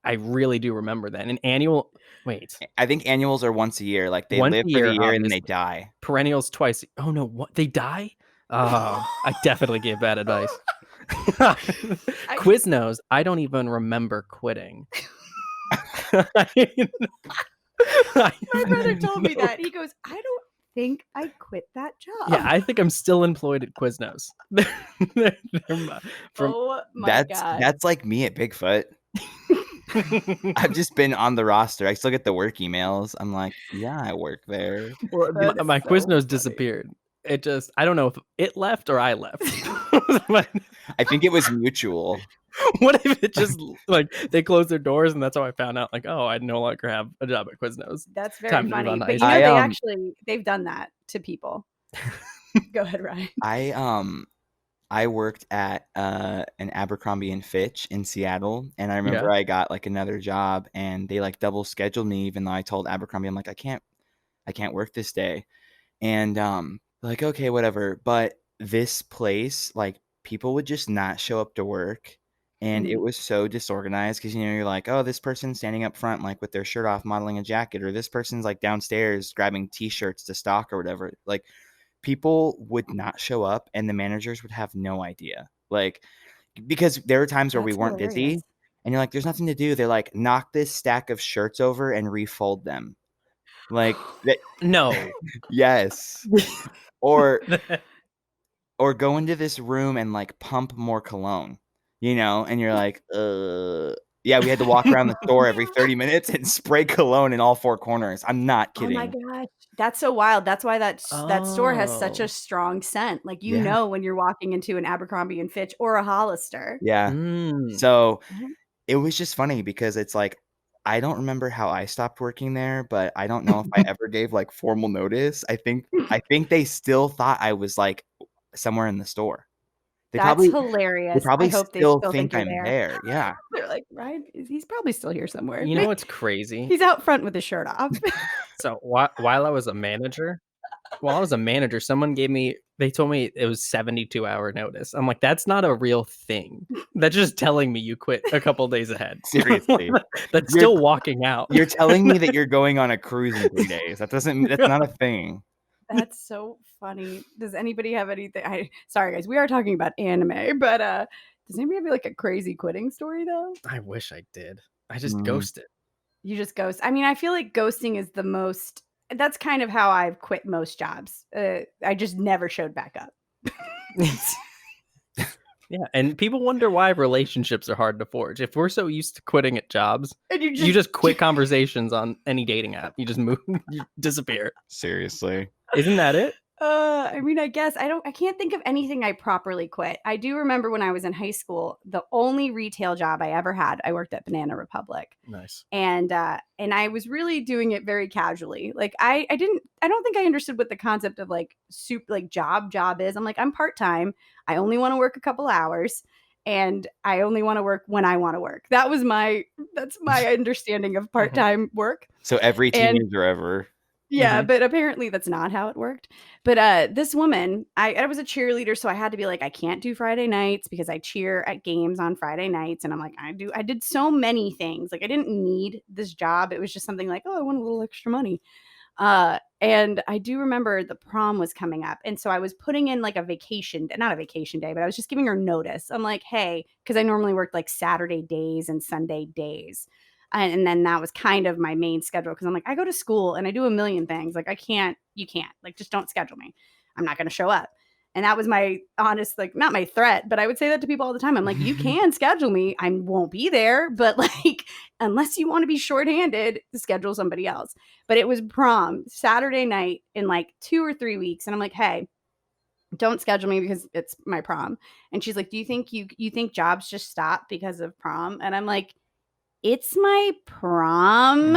I really do remember that. An annual, I think annuals are once a year. Like they live for the year and then they die. Perennials twice. Oh no, what? They die? Oh, I definitely gave bad advice. Quiznos, I don't even remember quitting. My brother told me that. He goes, I don't think I quit that job. Yeah, I think I'm still employed at Quiznos. Oh my God. That's like me at Bigfoot. I've just been on the roster. I still get the work emails. I'm like, yeah, I work there. Well, my Quiznos disappeared. It just, I don't know if it left or I left. I think it was mutual. What if it just like they closed their doors and that's how I found out? Like, oh, I no longer have a job at Quiznos. That's very funny. But you know, they've done that to people. Go ahead, Ryan. I worked at an Abercrombie and Fitch in Seattle, and I remember I got like another job, and they like double scheduled me, even though I told Abercrombie I'm like I can't work this day, and like okay whatever. But this place, like people would just not show up to work. And it was so disorganized because, you're like, oh, this person's standing up front, like with their shirt off, modeling a jacket, or this person's like downstairs grabbing T-shirts to stock or whatever. Like people would not show up and the managers would have no idea. Like, because there were times where we weren't busy and you're like, there's nothing to do. They're like, knock this stack of shirts over and refold them. Like, no. Yes. Or go into this room and like pump more cologne. And you're like, yeah, we had to walk around the store every 30 minutes and spray cologne in all four corners. I'm not kidding. Oh my gosh. That's so wild. That's why that store has such a strong scent. Like, know, when you're walking into an Abercrombie and Fitch or a Hollister. Yeah. So it was just funny because it's like, I don't remember how I stopped working there, but I don't know if I ever gave like formal notice. I think they still thought I was like somewhere in the store. That's hilarious. They probably I hope still they think I'm there. Yeah. They're like, Ryan, he's probably still here somewhere. You know what's crazy? He's out front with his shirt off. So while I was a manager, While I was a manager, they told me it was 72-hour notice. I'm like, that's not a real thing. That's just telling me you quit a couple days ahead. Seriously. That's You're- still walking out. You're telling me that you're going on a cruise in 3 days. That's not a thing. That's so funny. Does anybody have anything? Sorry guys, we are talking about anime, but does anybody have like a crazy quitting story though? I wish I did. I just Mm. ghosted. You just ghost. I mean, I feel like ghosting is the most. That's kind of how I've quit most jobs. I just never showed back up. Yeah, and people wonder why relationships are hard to forge. If we're so used to quitting at jobs, And you just quit conversations on any dating app. You just move, you disappear. Seriously. Isn't that it? I mean, I guess I can't think of anything I properly quit. I do remember when I was in high school, the only retail job I ever had, I worked at Banana Republic. Nice. And I was really doing it very casually. Like I don't think I understood what the concept of like job is. I'm like, I'm part-time. I only want to work a couple hours and I only want to work when I want to work. That's my understanding of part-time work. So every teenager ever. Yeah, but apparently that's not how it worked. But this woman, I was a cheerleader, so I had to be like, I can't do Friday nights because I cheer at games on Friday nights. And I'm like, I did so many things. Like I didn't need this job. It was just something like, oh, I want a little extra money. And I do remember the prom was coming up. And so I was putting in like not a vacation day, but I was just giving her notice. I'm like, hey, because I normally worked like Saturday days and Sunday days. And then that was kind of my main schedule because I'm like, I go to school and I do a million things. Like you can't, like, just don't schedule me. I'm not going to show up. And that was my honest, like, not my threat, but I would say that to people all the time. I'm like, you can schedule me. I won't be there, but like, unless you want to be shorthanded, schedule somebody else. But it was prom Saturday night in like 2 or 3 weeks. And I'm like, hey, don't schedule me because it's my prom. And she's like, do you think you think jobs just stop because of prom? And I'm like, it's my prom.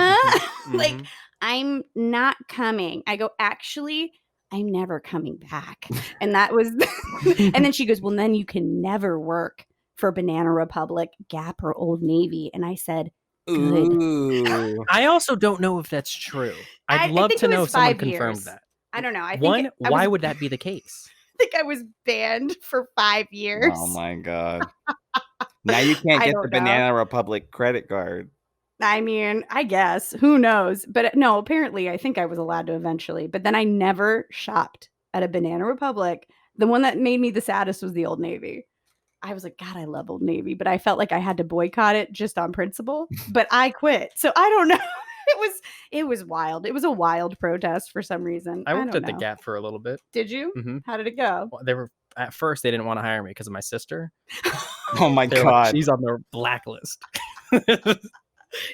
Like, I'm not coming. I go, actually, I'm never coming back. And that was, and then she goes, well, then you can never work for Banana Republic, Gap, or Old Navy. And I said, good. Ooh. I also don't know if that's true. I'd love to know if someone confirmed that. I don't know. Why would that be the case? I think I was banned for 5 years. Oh my God. Now you can't get the Banana Republic credit card. I mean, I guess. Who knows? But no, apparently I think I was allowed to eventually. But then I never shopped at a Banana Republic. The one that made me the saddest was the Old Navy. I was like, God, I love Old Navy. But I felt like I had to boycott it just on principle. But I quit. So I don't know. It was wild. It was a wild protest for some reason. I worked at the Gap for a little bit. Did you? Mm-hmm. How did it go? Well, at first they didn't want to hire me because of my sister. Oh my God. Like, she's on their blacklist.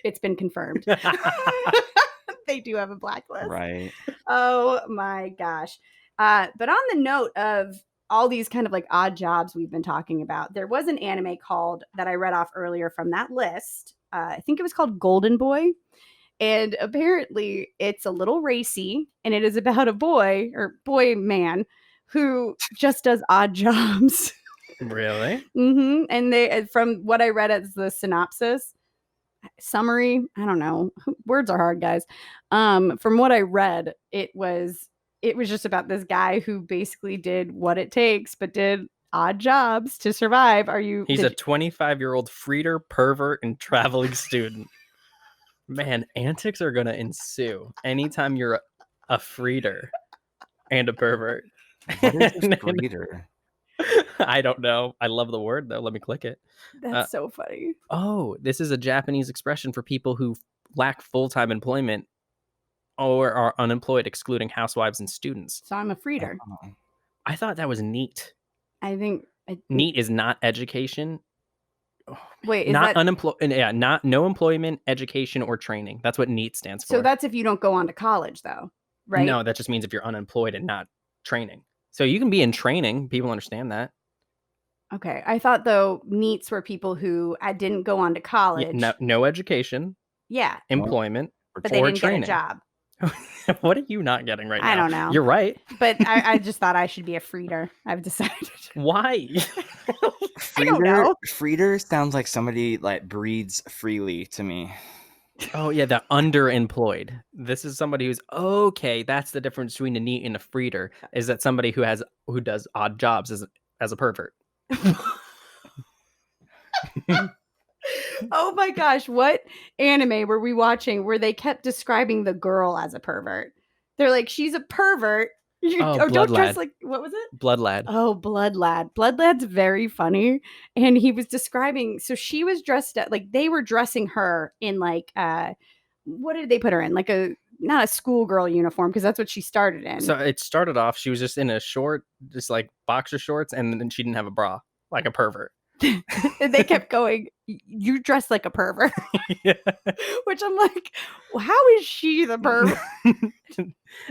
It's been confirmed. They do have a blacklist. Right. Oh my gosh. But on the note of all these kind of like odd jobs we've been talking about, there was an anime that I read off earlier from that list. I think it was called Golden Boy. And apparently it's a little racy and it is about a boy man who just does odd jobs. Really? And from what I read as the synopsis, summary, I don't know, words are hard, guys. From what I read, it was just about this guy who basically did what it takes but did odd jobs to survive. He's a 25-year-old freeder, pervert, and traveling student. Man, antics are gonna ensue anytime you're a freeder and a pervert. What is a freeder? I don't know. I love the word though. Let me click it. That's so funny. Oh, this is a Japanese expression for people who lack full-time employment or are unemployed, excluding housewives and students. So I'm a freeder. I thought that was neat. I think neat is not education. Wait, is not that unemployed? Yeah, no employment, education, or training. That's what NEET stands for. So that's if you don't go on to college, though, right? No, that just means if you're unemployed and not training. So you can be in training. People understand that. Okay, I thought though NEETs were people who didn't go on to college. No education. Yeah. Employment. But they didn't get a job. What are you not getting right now? I don't know. You're right. But I just thought I should be a freeder. I've decided. Why? I don't know. Freeder sounds like somebody like breathes freely to me. Oh yeah, the underemployed. This is somebody who's okay. That's the difference between a neat and a freeder. Is that somebody who does odd jobs as a pervert? Oh my gosh, what anime were we watching where they kept describing the girl as a pervert? They're like, she's a pervert. Oh, Don't Blood dress Lad. like, what was it? Blood Lad. Oh, Blood Lad. Blood Lad's very funny. And he was describing, so she was dressed up, like they were dressing her in like, what did they put her in? Like not a schoolgirl uniform, because that's what she started in. So it started off, she was just in a short, just like boxer shorts, and then she didn't have a bra, like a pervert. And they kept going, you dress like a pervert. Yeah. Which I'm like, well, how is she the pervert?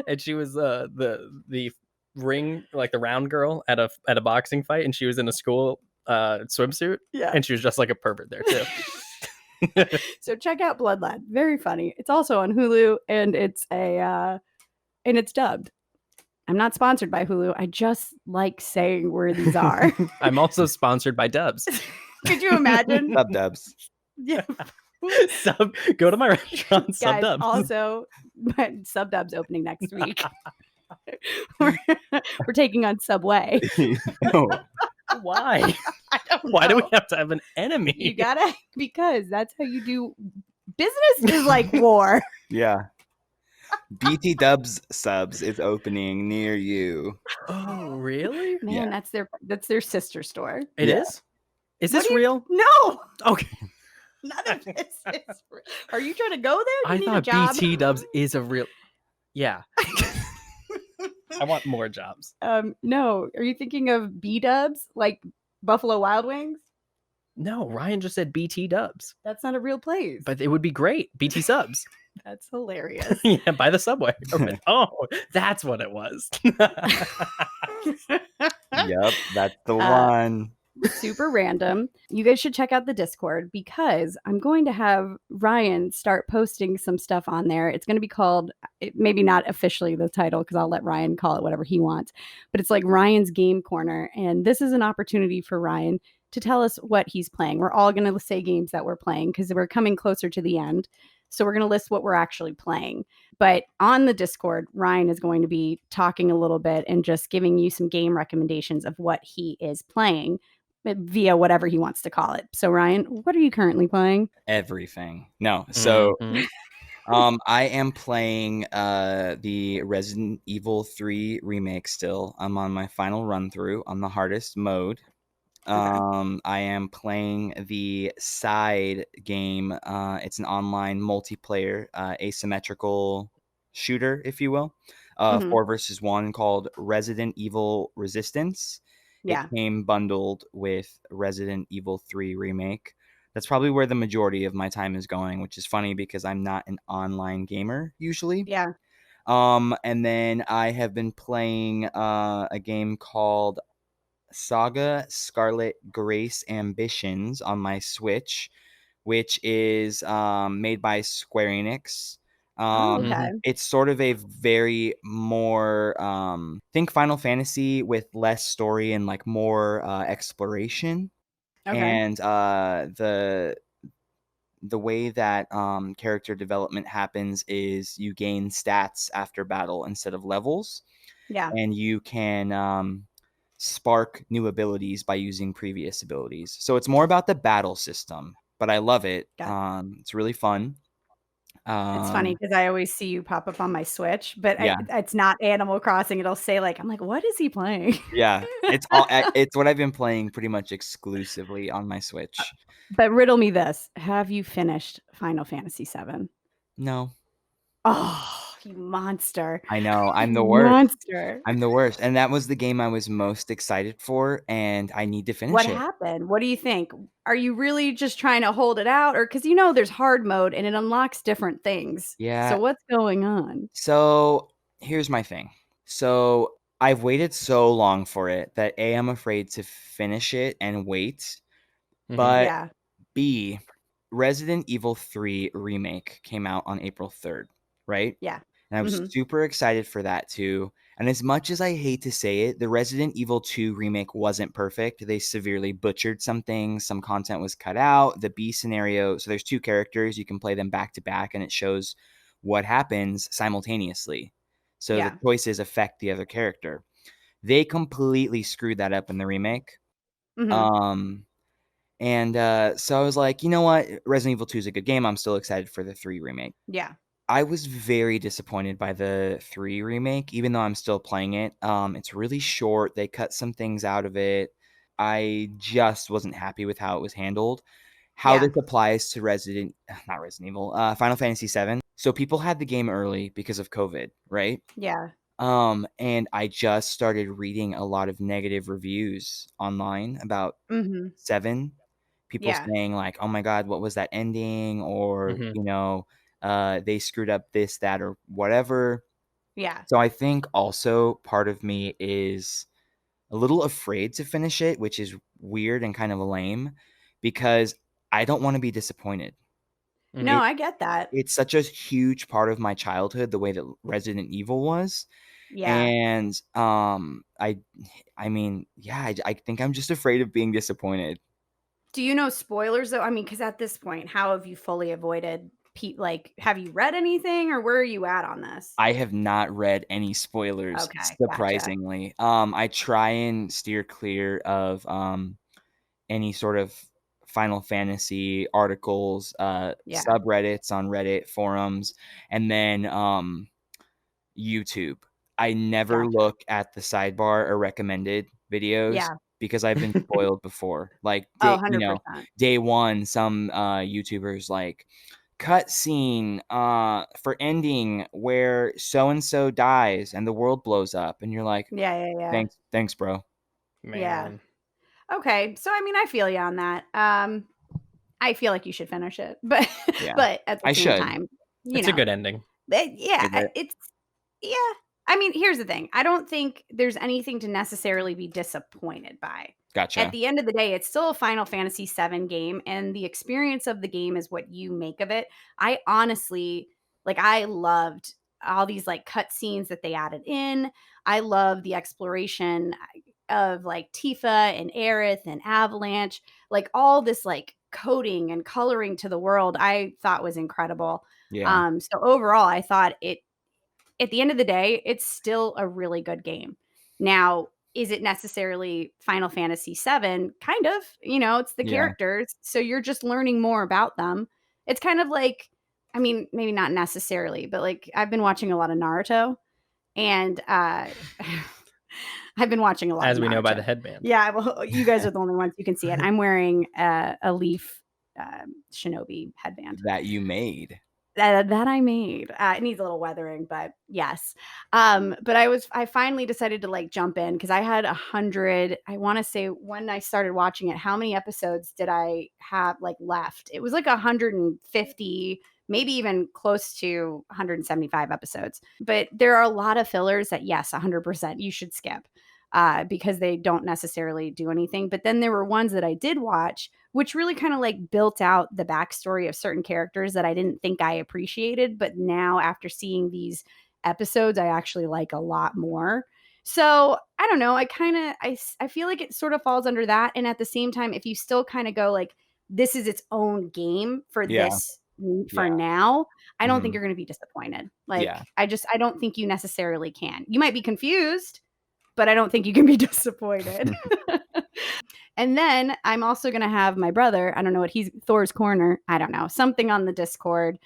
And she was the ring, like the round girl at a boxing fight, and she was in a school swimsuit, Yeah. and she was just like a pervert there too. So check out Blood Lad. Very funny. It's also on Hulu, and it's dubbed. I'm not sponsored by Hulu. I just like saying where these are. I'm also sponsored by Dubs. Could you imagine? Sub Dubs. Yeah. Go to my restaurant, Sub Guys, Dubs. also, my Sub Dubs opening next week. we're taking on Subway. No. Why? I don't know. Why do we have to have an enemy? You gotta, because that's how you do business is like war. Yeah. BT Dubs Subs is opening near you. Oh, really? Man, Yeah. that's their sister store. It Yeah. is? Is What this do you- real? No, Okay. none of this is real. Are you trying to go there? You I need a thought job. BT Dubs is a real. Yeah. I want more jobs. No. Are you thinking of B Dubs, like Buffalo Wild Wings? No, Ryan just said BT Dubs, That's not a real place. but it would be great. BT Subs. That's hilarious. Yeah, by the subway. Oh, that's what it was. Yep, that's the Uh, one. Super random. You guys should check out the Discord, because I'm going to have Ryan start posting some stuff on there. It's going to be called, maybe not officially the title, because I'll let Ryan call it whatever he wants, but it's like Ryan's Game Corner. And this is an opportunity for Ryan to tell us what he's playing. We're all going to say games that we're playing, because we're coming closer to the end. So we're going to list what we're actually playing. But on the Discord, Ryan is going to be talking a little bit and just giving you some game recommendations of what he is playing via whatever he wants to call it. So Ryan, what are you currently playing? Everything. No. So Mhm. I am playing the Resident Evil 3 remake still. I'm on my final run through on the hardest mode. I am playing the side game. It's an online multiplayer asymmetrical shooter, if you will. Mhm. 4 versus 1 called Resident Evil Resistance. Yeah. It came bundled with Resident Evil 3 remake. That's probably where the majority of my time is going, which is funny because I'm not an online gamer usually. Yeah. And then I have been playing a game called Saga Scarlet Grace Ambitions on my Switch, which is made by Square Enix. Oh, okay. It's sort of a very more think Final Fantasy with less story and like more exploration. Okay. And the way that character development happens is you gain stats after battle instead of levels, Yeah. and you can spark new abilities by using previous abilities. So it's more about the battle system, but I love it. It's really fun. It's funny because I always see you pop up on my Switch, but Yeah. it's not Animal Crossing. It'll say like, I'm like, what is he playing? Yeah, it's what I've been playing pretty much exclusively on my Switch. But riddle me this: have you finished Final Fantasy VII? No. Oh, you monster! I know, I'm You the worst. monster. I'm the worst, and that was the game I was most excited for, and I need to finish What it. happened? What do you think? Are you really just trying to hold it out, or because there's hard mode and it unlocks different things? Yeah. So what's going on? So here's my thing. So I've waited so long for it that A, I'm afraid to finish it and wait. Mhm. But Yeah. B, Resident Evil 3 remake came out on April 3rd, right? Yeah. and I was Mhm. super excited for that too. And as much as I hate to say it, the Resident Evil 2 remake wasn't perfect. They severely butchered some things. Some content was cut out. The B scenario, so there's two characters. You can play them back to back, and it shows what happens simultaneously. So the Yeah. choices affect the other character. They completely screwed that up in the remake. Mhm. Um, so I was like, you know what? Resident Evil 2 is a good game. I'm still excited for the 3 remake. Yeah. I was very disappointed by the 3 remake, even though I'm still playing it. It's really short. They cut some things out of it. I just wasn't happy with how it was handled. How Yeah. this applies to not Resident Evil, Final Fantasy 7. So people had the game early because of COVID, right? Yeah. And I just started reading a lot of negative reviews online about Mhm. 7. People Yeah. saying like, "Oh my god, what was that ending?" Or, Mhm. they screwed up this, that, or whatever. Yeah. So I think also part of me is a little afraid to finish it, which is weird and kind of lame because I don't wanna be disappointed. No, Mhm. It I get that. it's such a huge part of my childhood the way that Resident Evil was, Yeah. and, I mean, yeah, I think I'm just afraid of being disappointed. Do you know spoilers though? I mean, because at this point, how have you fully avoided like, have you read anything or where are you at on this? I have not read any spoilers, Okay, gotcha. surprisingly. I try and steer clear of, any sort of Final Fantasy articles, Yeah, subreddits on Reddit, forums, and then, YouTube. I never gotcha. look at the sidebar or recommended videos Yeah. because I've been spoiled before. Like, Oh, 100%. day 1, some, YouTubers, like, "Cutscene, for ending where so and so dies and the world blows up," and you're like, Yeah, yeah, yeah. Thanks, bro." Yeah. Man. Okay, so I mean, I feel you on that. I feel like you should finish it, but Yeah. but at the I same should. time, It's a good ending. yeah, Is it? it's yeah. I mean, here's the thing. I don't think there's anything to necessarily be disappointed by. At Gotcha. the end of the day, it's still a Final Fantasy VII game, and the experience of the game is what you make of it. I honestly, like, I loved all these like cutscenes that they added in. I love the exploration of like Tifa and Aerith and Avalanche, like all this like coding and coloring to the world. I thought was incredible. Yeah. So overall, I thought it at the end of the day, it's still a really good game. Now, is it necessarily Final Fantasy VII? Kind of, it's the Yeah. characters. So you're just learning more about them. It's kind of like, I mean, maybe not necessarily, but like I've been watching a lot of Naruto and I've been watching a lot of As we know by Naruto. the headband. Yeah, well, you guys are the only ones who can see it. I'm wearing a Leaf Shinobi headband That you made. that I made. It needs a little weathering, but yes. But I finally decided to like jump in because I had 100. I want to say when I started watching it, how many episodes did I have like left? It was like 150, maybe even close to 175 episodes. But there are a lot of fillers that yes, 100% you should skip. Because they don't necessarily do anything. But then there were ones that I did watch which really kind of like built out the backstory of certain characters that I didn't think I appreciated. But now, after seeing these episodes, I actually like a lot more. So I don't know. I feel like it sort of falls under that. And at the same time, if you still kind of go like, this is its own game for Yeah. for Yeah. now, I don't think Mhm. you're going to be disappointed. Like, Yeah. I don't think you necessarily can. You might be confused, but I don't think you can be disappointed. And then I'm also gonna have my brother, I don't know what he's Thor's Corner, I don't know, something on the Discord,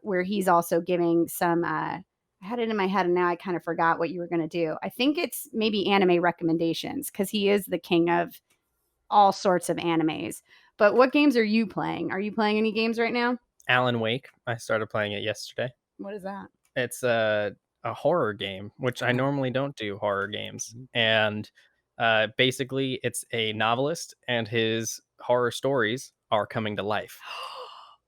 where he's also giving some I had it in my head and now I kind of forgot what you were gonna do. I think it's maybe anime recommendations because he is the king of all sorts of animes. But what games are you playing? Are you playing any games right now? Alan Wake. I started playing it yesterday. What is that? It's a horror game, which I normally don't do horror games. And basically, it's a novelist, and his horror stories are coming to life.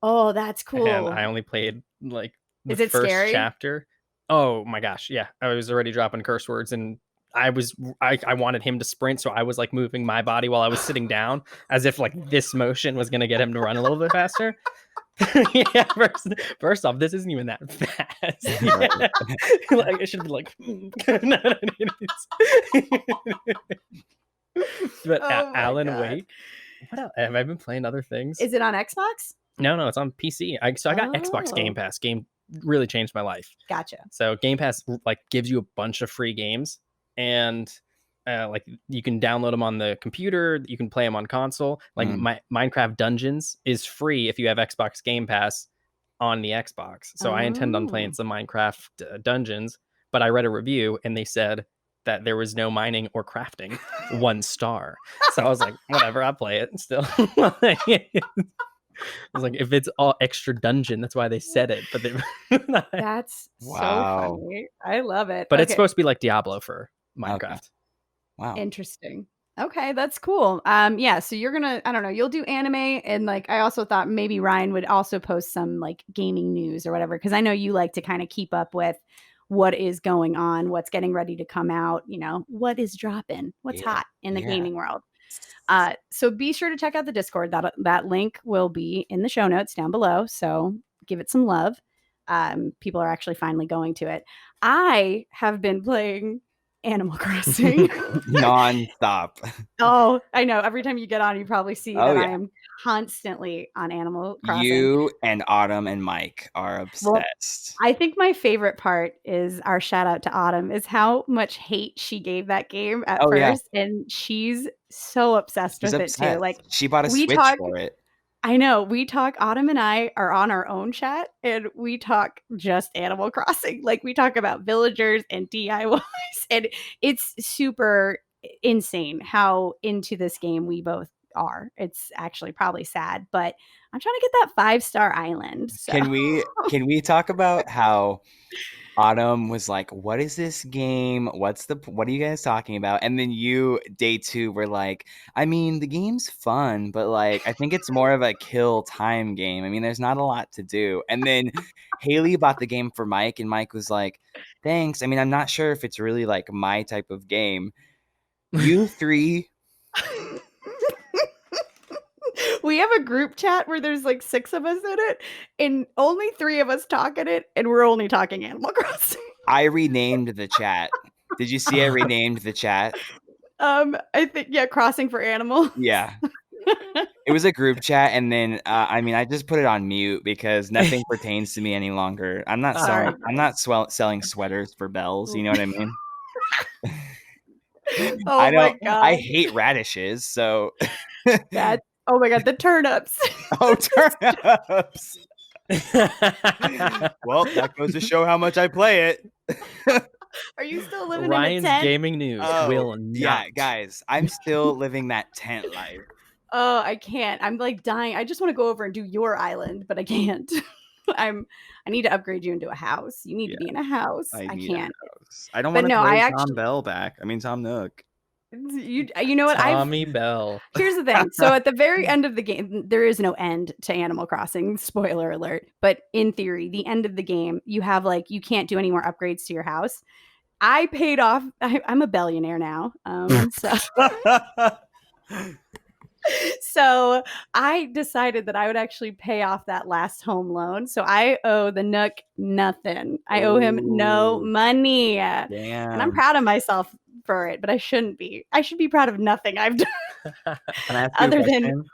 Oh, that's And cool. I only played like the Is it first scary? chapter. Oh my gosh, yeah. I was already dropping curse words, and I wanted him to sprint, so I was like moving my body while I was sitting down as if like this motion was gonna get him to run a little bit faster. Yeah, first off, this isn't even that fast. Like, it should be like, but Oh my Alan God. Wake. What else? Have I been playing other things? Is it on Xbox? No, it's on PC. I got Xbox Game Oh. Pass. Game really changed my life. Gotcha. So Game Pass like gives you a bunch of free games, and like you can download them on the computer. You can play them on console. Like Minecraft Dungeons is free if you have Xbox Game Pass on the Xbox. So I intend on playing some Minecraft Dungeons. But I read a review and they said that there was no mining or crafting. 1 star. So I was like, whatever, I'll play it still. I was like, if it's all extra dungeon, that's why they said it. But That's so Wow. funny. I love it. but it's Okay. supposed to be like Diablo for Minecraft. Wow. Interesting. Okay, that's cool. Yeah, so you're gonna, I don't know, you'll do anime, and like I also thought maybe Ryan would also post some like gaming news or whatever, because I know you like to kind of keep up with what is going on, what's getting ready to come out, you know, what is dropping, what's hot in the gaming world. So be sure to check out the Discord. That link will be in the show notes down below. So give it some love. People are actually finally going to it. I have been playing Animal Crossing Non-stop. Oh, I know. Every time you get on, you probably see Oh, that yeah. I am constantly on Animal Crossing. You and Autumn and Mike are obsessed. I think my favorite part is our shout out to Autumn is how much hate she gave that game at Oh, yeah. first, and she's so obsessed She's with it too. obsessed. Like She bought a we Switch talk, for it. I know we talk. Autumn and I are on our own chat, and we talk just Animal Crossing. Like we talk about villagers and DIYs, and it's super insane how into this game we both are. It's actually probably sad, but I'm trying to get that 5-star island. So. Can we talk about how Autumn was like, what is this game? What are you guys talking about? And then you, day 2, were like, I mean, the game's fun, but like, I think it's more of a kill time game. I mean, there's not a lot to do. And then Haley bought the game for Mike, and Mike was like, thanks. I mean, I'm not sure if it's really like my type of game. You 3. We have a group chat where there's like 6 of us in it, and only 3 of us talk in it, and we're only talking Animal Crossing. I renamed the chat. Did you see I renamed the chat? I think, yeah, Crossing for Animals. Yeah. It was a group chat, and then I mean, I just put it on mute because nothing pertains to me any longer. I'm not selling. I'm not selling sweaters for bells. You know what I mean? Oh I my don't. God. I hate radishes. So. Oh my God, the turnips. Oh, turnips. Well, that goes to show how much I play it. Are you still living Ryan's in a tent? gaming news will not. Yeah, guys, I'm still living that tent life. Oh, I can't. I'm like dying. I just want to go over and do your island, but I can't. I need to upgrade you into a house. You need to be in a house. I can't. I don't want to no, play I Tom actually- Bell back. I mean, Tom Nook. You know what? Tommy Bell. Here's the thing. So at the very end of the game, there is no end to Animal Crossing. Spoiler alert. But in theory, the end of the game, you have like, you can't do any more upgrades to your house. I paid off. I'm a billionaire now. So I decided that I would actually pay off that last home loan. So I owe the Nook nothing. I owe him no money. Damn. And I'm proud of myself for it, but I shouldn't be. I should be proud of nothing I've done. Can I ask you Other a than- question?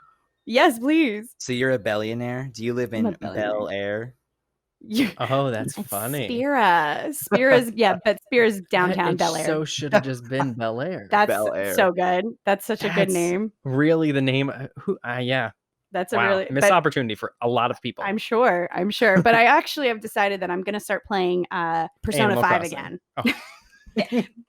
Yes, please. So you're a billionaire? Do you live I'm a in billionaire. Bel Air? Oh, that's It's funny. Spira's, yeah, but Spira's downtown Bel Air. So should have just been Bel Air. That's Bel Air. so good. That's such a good That's name. Really, the name? Yeah. That's Wow. a really Missed but opportunity for a lot of people. I'm sure. But I actually have decided that I'm going to start playing Persona Animal 5 Crossing. again. Oh.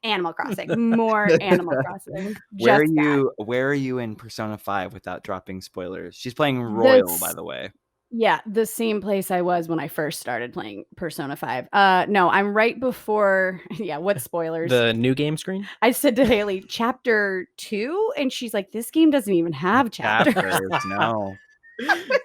Animal Crossing. More Animal Crossing. Where are Just that. you? Where are you in Persona 5 without dropping spoilers? She's playing Royal, by the way. Yeah, the same place I was when I first started playing Persona 5. No, I'm right before. Yeah, what spoilers? The new game screen? I said to Haley, chapter 2, and she's like, "This game doesn't even have chapters." No.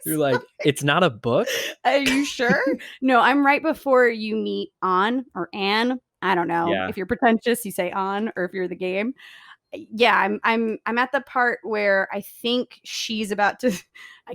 You're like, it's not a book? Are you sure? No, I'm right before you meet Anne or Anne. I don't know. Yeah. If you're pretentious, you say on, or if you're the game. Yeah, I'm at the part where I think she's about to.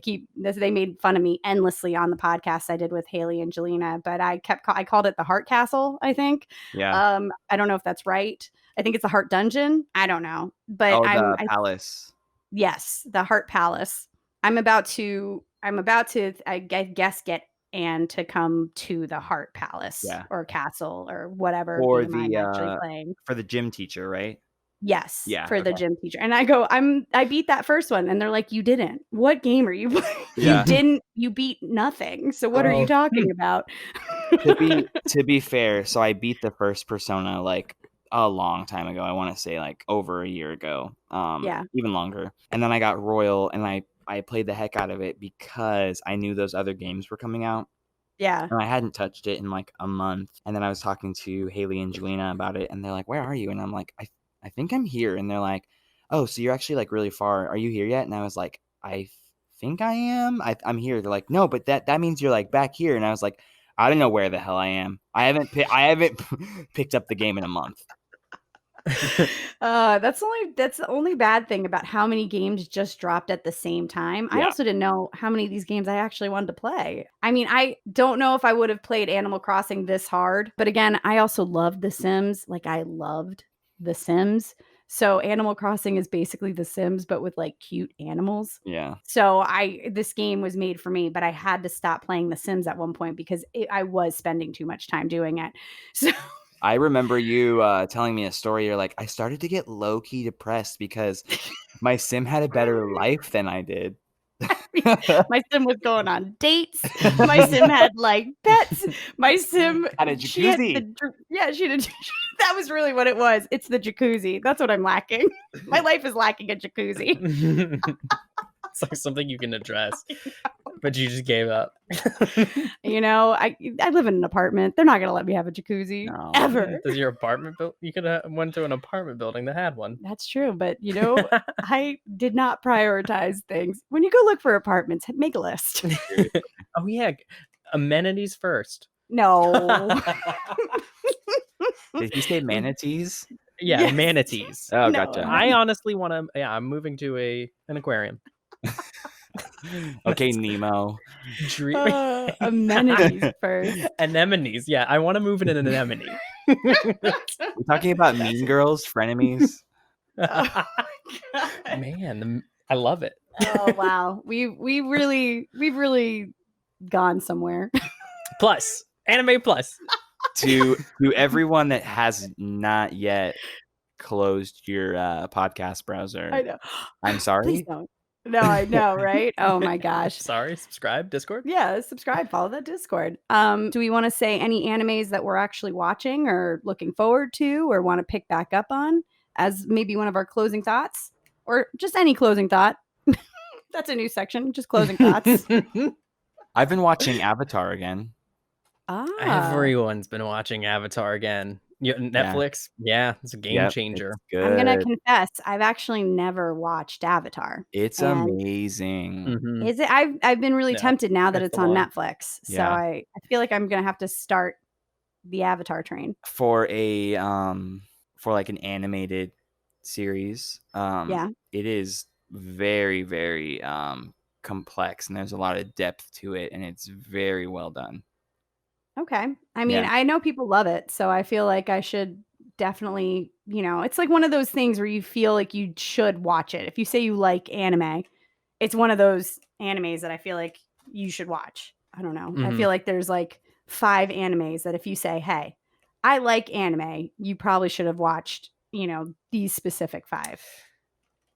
They made fun of me endlessly on the podcast I did with Haley and Jelena, but I called it the Heart Castle. I think. Yeah. I don't know if that's right. I think it's the Heart Dungeon. I don't know, but The palace. Yes, the Heart Palace. I'm about to, I guess, get Anne to come to the Heart Palace or Castle or whatever game I'm actually playing. For the gym teacher, right? Yes, Yeah, for the gym teacher. And I beat that first one, and they're like, "You didn't. What game are you playing? Yeah. You didn't. You beat nothing. So what are you talking about?" To be fair, so I beat the first Persona like a long time ago. I want to say like over a year ago. Yeah. Even longer. And then I got Royal, and I played the heck out of it because I knew those other games were coming out. Yeah. And I hadn't touched it in like a month. And then I was talking to Haley and Jelena about it, and they're like, "Where are you?" And I'm like, I think I'm here. And they're like, "Oh, so you're actually like really far. Are you here yet?" And I was like, "I think I am. I'm here." They're like, "No, but that means you're like back here." And I was like, "I don't know where the hell I am. I haven't picked up the game in a month." That's the only bad thing about how many games just dropped at the same time. I also didn't know how many of these games I actually wanted to play. I mean, I don't know if I would have played Animal Crossing this hard, but again, I also loved The Sims. Like, I loved The Sims. So Animal Crossing is basically The Sims, but with like cute animals. Yeah. So this game was made for me, but I had to stop playing The Sims at one point because I was spending too much time doing it. So I remember you telling me a story. You're like, I started to get low-key depressed because my sim had a better life than I did. My sim was going on dates. My sim had like pets. My sim had a jacuzzi. She had that was really what it was. It's the jacuzzi. That's what I'm lacking. My life is lacking a jacuzzi. It's like something you can address, but you just gave up. I live in an apartment. They're not gonna let me have a jacuzzi ever. Does your apartment build? You could have went to an apartment building that had one. That's true, but I did not prioritize things. When you go look for apartments, make a list. Oh yeah, amenities first. No. Did you say manatees? Yeah, yes. Manatees. Oh, gotcha. I honestly want to. Yeah, I'm moving to an aquarium. Okay, Nemo. Amenities first. Anemones. Yeah, I want to move in an anemone. We're talking about Mean Girls, frenemies. Man, I love it. Oh wow, we've really gone somewhere. Plus, anime plus. To everyone that has not yet closed your podcast browser, I know. I'm sorry. Please don't. No, I know, right? Oh my gosh. Sorry, subscribe, Discord? Yeah, subscribe, follow that Discord. Do we want to say any animes that we're actually watching or looking forward to or want to pick back up on as maybe one of our closing thoughts? Or just any closing thought? That's a new section, just closing thoughts. I've been watching Avatar again. Everyone's been watching Avatar again. Netflix, it's a game changer. I'm gonna confess, I've actually never watched Avatar. It's amazing. Mm-hmm. Is it? I've been really tempted now that it's on Netflix. So I feel like I'm gonna have to start the Avatar train for like an animated series. It is very, very complex, and there's a lot of depth to it, and it's very well done. Okay. I mean, I know people love it, so I feel like I should definitely, it's like one of those things where you feel like you should watch it. If you say you like anime, it's one of those animes that I feel like you should watch. I don't know. Mm-hmm. I feel like there's like 5 animes that if you say, hey, I like anime, you probably should have watched, these specific 5.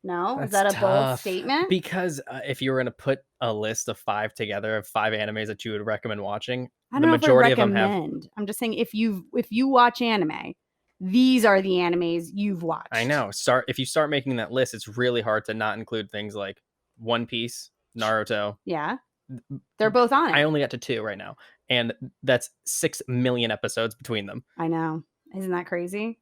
No? That's is that a tough. bold statement? Because if you were going to put a list of 5 together of 5 animes that you would recommend watching, I don't know majority if I recommend. Of them have. I'm just saying if you watch anime, these are the animes you've watched. I know. If you start making that list, it's really hard to not include things like One Piece, Naruto. Yeah. They're both on it. I only got to 2 right now, and that's 6 million episodes between them. I know. Isn't that crazy?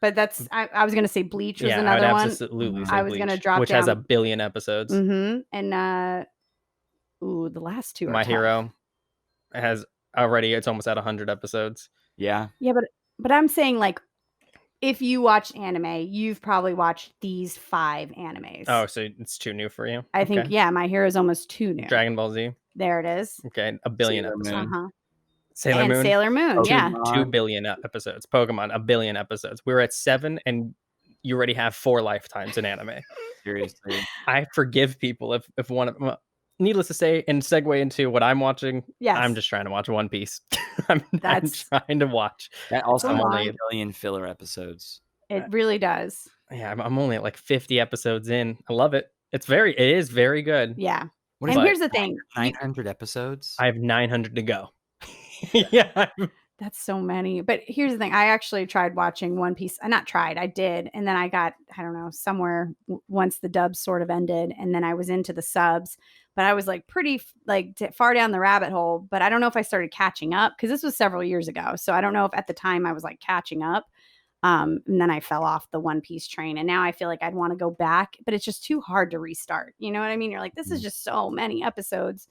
But that's I was gonna say Bleach was another one. Absolutely. I was gonna drop which down. has 1 billion episodes. Mm-hmm. And the last 2 are My tough. Hero has already. It's almost at 100 episodes. Yeah. Yeah, but I'm saying like if you watch anime, you've probably watched these 5 animes. Oh, so it's too new for you? I think, yeah, My Hero is almost too new. Dragon Ball Z. There it is. Okay, 1 billion Sailor episodes. Moon. Sailor Moon. Sailor Moon, yeah. 2 billion episodes. Pokemon, 1 billion episodes. We're at 7, and you already have 4 lifetimes in anime. Seriously. I forgive people if one of them. Needless to say, and segue into what I'm watching. Yes. I'm just trying to watch One Piece. I'm trying to watch. That also Come has on. 1 billion filler episodes. It really does. Yeah, I'm only at like 50 episodes in. I love it. It is very good. Yeah. What And is it, here's the thing. 900 episodes? I have 900 to go. Yeah. That's so many. But here's the thing. I actually tried watching One Piece. Not tried. I did. And then I got, I don't know, somewhere once the dubs sort of ended. And then I was into the subs. But I was like pretty like far down the rabbit hole. But I don't know if I started catching up because this was several years ago. So I don't know if at the time I was like catching up. And then I fell off the One Piece train. And now I feel like I'd want to go back. But it's just too hard to restart. You know what I mean? You're like, this is just so many episodes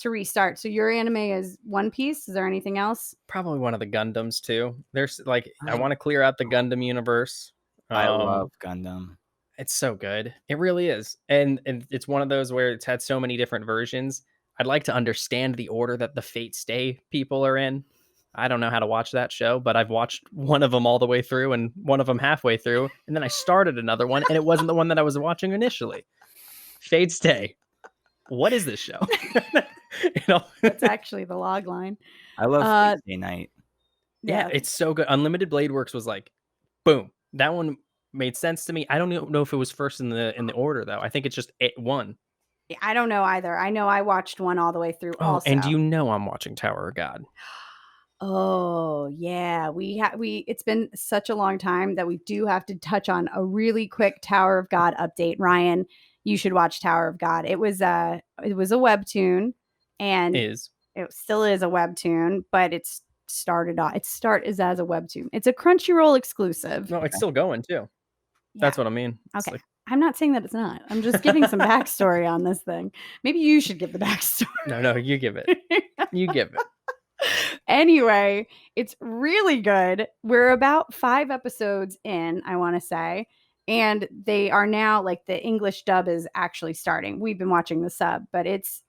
to restart. So your anime is One Piece. Is there anything else? Probably one of the Gundams too. There's like I want to clear out the Gundam universe. I love Gundam. It's so good. It really is. And it's one of those where it's had so many different versions. I'd like to understand the order that the Fate Stay people are in. I don't know how to watch that show, but I've watched one of them all the way through and one of them halfway through. And then I started another one and it wasn't the one that I was watching initially. Fate Stay. What is this show? That's actually the log line. I love Fate Night. Yeah, it's so good. Unlimited Blade Works was like, boom. That one made sense to me. I don't know if it was first in the order though. I think it's just one. I don't know either. I know I watched one all the way through. Also, and I'm watching Tower of God. Oh yeah, it's been such a long time that we do have to touch on a really quick Tower of God update. Ryan, you should watch Tower of God. It was a webtoon, and it still is a webtoon, but it started off. Its start is as a webtoon. It's a Crunchyroll exclusive. No, it's still going too. Yeah. That's what I mean. Okay. Like, I'm not saying that it's not. I'm just giving some backstory on this thing. Maybe you should give the backstory. No, you give it. You give it. Anyway, it's really good. We're about 5 episodes in, I want to say. And they are now like the English dub is actually starting. We've been watching the sub, but it's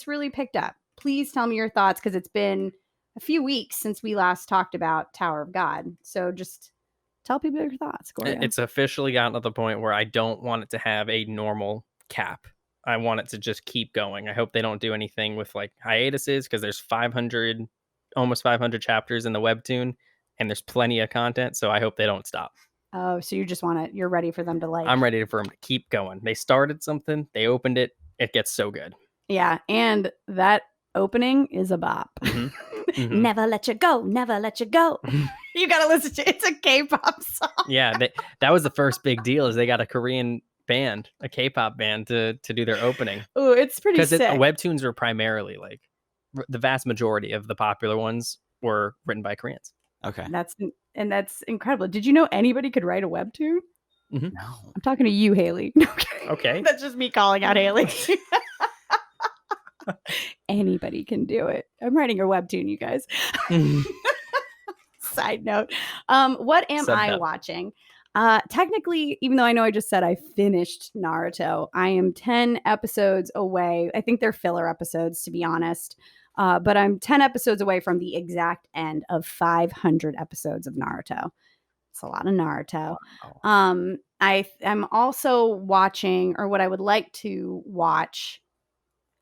really picked up. Please tell me your thoughts because it's been a few weeks since we last talked about Tower of God. So just tell people your thoughts, Gloria. It's officially gotten to the point where I don't want it to have a normal cap. I want it to just keep going. I hope they don't do anything with like hiatuses because there's almost 500 chapters in the webtoon and there's plenty of content. So I hope they don't stop. Oh, so you just you're ready for them to like. I'm ready for them to keep going. They started something, they opened it. It gets so good. Yeah. And that opening is a bop. Mm-hmm. Mm-hmm. Never let you go. Never let you go. You got to listen to it. It's a K-pop song. Yeah. That was the first big deal is they got a Korean band, a K-pop band to do their opening. Oh, it's pretty sick. Because webtoons are primarily like the vast majority of the popular ones were written by Koreans. Okay. That's incredible. Did you know anybody could write a webtoon? Mm-hmm. No. I'm talking to you, Haley. Okay. That's just me calling out Haley. Anybody can do it. I'm writing a webtoon, you guys. Side note. What am I watching? Technically, even though I know I just said I finished Naruto, I am 10 episodes away. I think they're filler episodes, to be honest. But I'm 10 episodes away from the exact end of 500 episodes of Naruto. It's a lot of Naruto. Wow. I'm also watching, or what I would like to watch.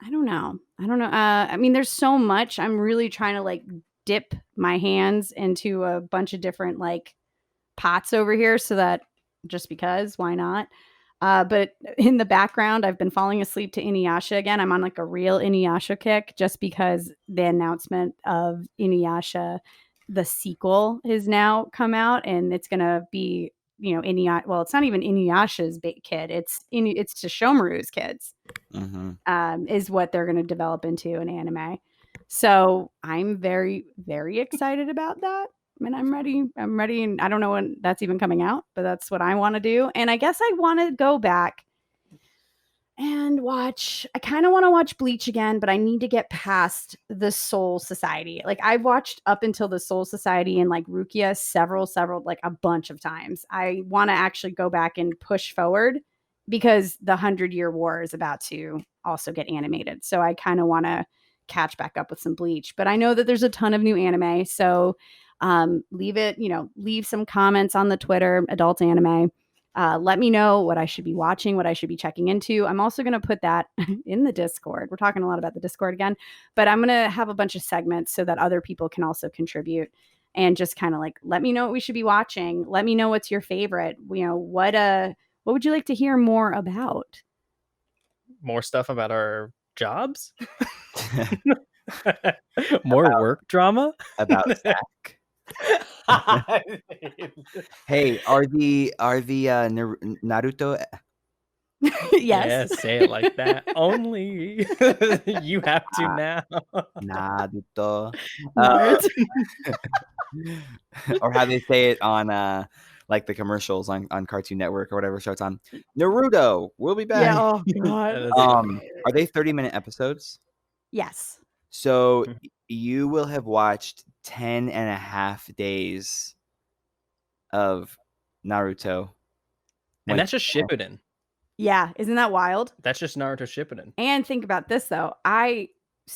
I don't know. I mean, there's so much. I'm really trying to like dip my hands into a bunch of different like pots over here so that just because, why not? But in the background, I've been falling asleep to Inuyasha again. I'm on like a real Inuyasha kick just because the announcement of Inuyasha, the sequel, has now come out, and it's gonna be, Inuyasha. Well, it's not even Inuyasha's kid. It's Sesshomaru's kids. Mm-hmm. Is what they're gonna develop into an anime. So I'm very, very excited about that. I mean, I'm ready. And I don't know when that's even coming out, but that's what I want to do. And I guess I want to go back and I kind of want to watch Bleach again, but I need to get past the Soul Society. Like I've watched up until the Soul Society and like Rukia several, like a bunch of times. I want to actually go back and push forward because the 100-Year War is about to also get animated. So I kind of want to catch back up with some Bleach, but I know that there's a ton of new anime. So leave some comments on the Twitter, Adult Anime. Let me know what I should be watching, what I should be checking into. I'm also going to put that in the Discord. We're talking a lot about the Discord again, but I'm going to have a bunch of segments so that other people can also contribute and just kind of like, let me know what we should be watching. Let me know what's your favorite. What would you like to hear more about? More stuff about our jobs? More work drama? About Zach. Hey, are the Naruto? Yes. Yeah, say it like that. Only you have to now. Naruto. Naruto. Or how they say it on like the commercials on Cartoon Network or whatever show it's on. Naruto, we'll be back. Yeah. Oh God. Are they 30-minute episodes? Yes. So you will have watched 10 and a half days of Naruto. And that's just Shippuden. Yeah. Isn't that wild? That's just Naruto Shippuden. And think about this though. I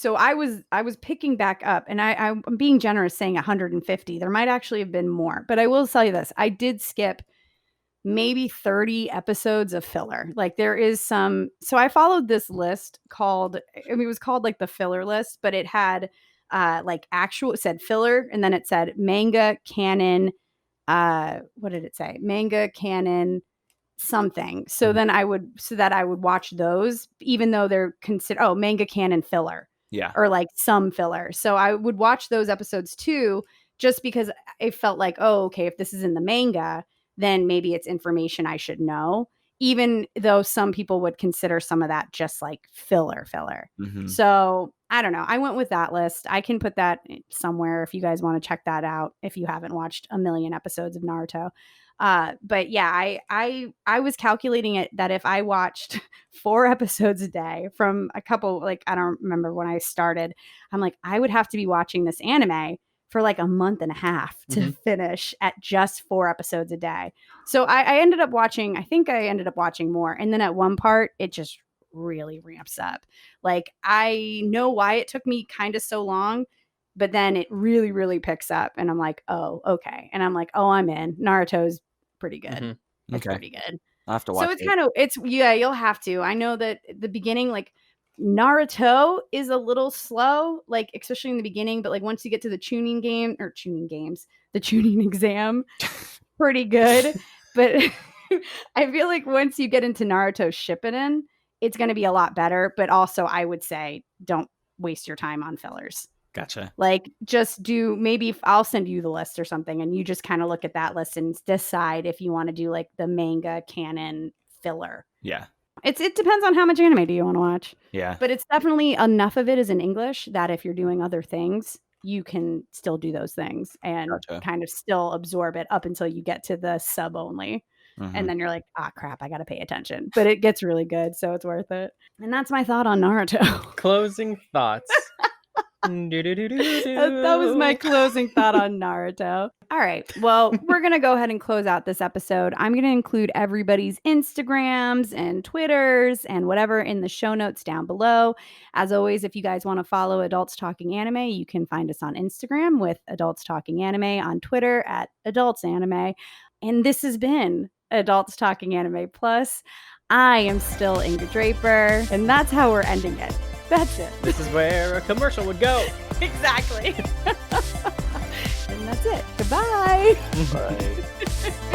was picking back up, and I'm being generous saying 150. There might actually have been more, but I will tell you this. I did skip maybe 30 episodes of filler. Like there is some, so I followed this list it was called like the filler list, but it had it said filler, and then it said manga canon. What did it say? Manga canon something. So then I would watch those, even though they're considered, manga canon filler. Yeah. Or like some filler. So I would watch those episodes too, just because it felt like, okay, if this is in the manga, then maybe it's information I should know, even though some people would consider some of that just like filler. Mm-hmm. So I don't know. I went with that list. I can put that somewhere if you guys want to check that out, if you haven't watched a million episodes of Naruto. But yeah, I was calculating it that if I watched 4 episodes a day from a couple, like, I don't remember when I started, I'm like, I would have to be watching this anime for like a month and a half to finish at just 4 episodes a day. So I ended up watching more. And then at one part, it just really ramps up. Like, I know why it took me kind of so long, but then it really, really picks up. And I'm like, oh, okay. And I'm like, oh, I'm in. Naruto's pretty good. Mm-hmm. It's pretty good. I'll have to watch you'll have to. I know that the beginning, like, Naruto is a little slow, like especially in the beginning, but like once you get to the tuning exam, pretty good. But I feel like once you get into Naruto Shippuden, it's going to be a lot better. But also, I would say don't waste your time on fillers. Gotcha. Like, just maybe I'll send you the list or something, and you just kind of look at that list and decide if you want to do like the manga canon filler. Yeah. It depends on how much anime do you want to watch. Yeah. But it's definitely enough of it is in English that if you're doing other things, you can still do those things and kind of still absorb it up until you get to the sub only. Mm-hmm. And then you're like, crap, I got to pay attention. But it gets really good, so it's worth it. And that's my thought on Naruto. Closing thoughts. That was my closing thought on Naruto. All right. Well, we're going to go ahead and close out this episode. I'm going to include everybody's Instagrams and Twitters and whatever in the show notes down below. As always, if you guys want to follow Adults Talking Anime, you can find us on Instagram with Adults Talking Anime, on Twitter at Adults Anime. And this has been Adults Talking Anime Plus. I am still Inga Draper, and that's how we're ending it. That's it. This is where a commercial would go. Exactly. And that's it. Goodbye. Bye.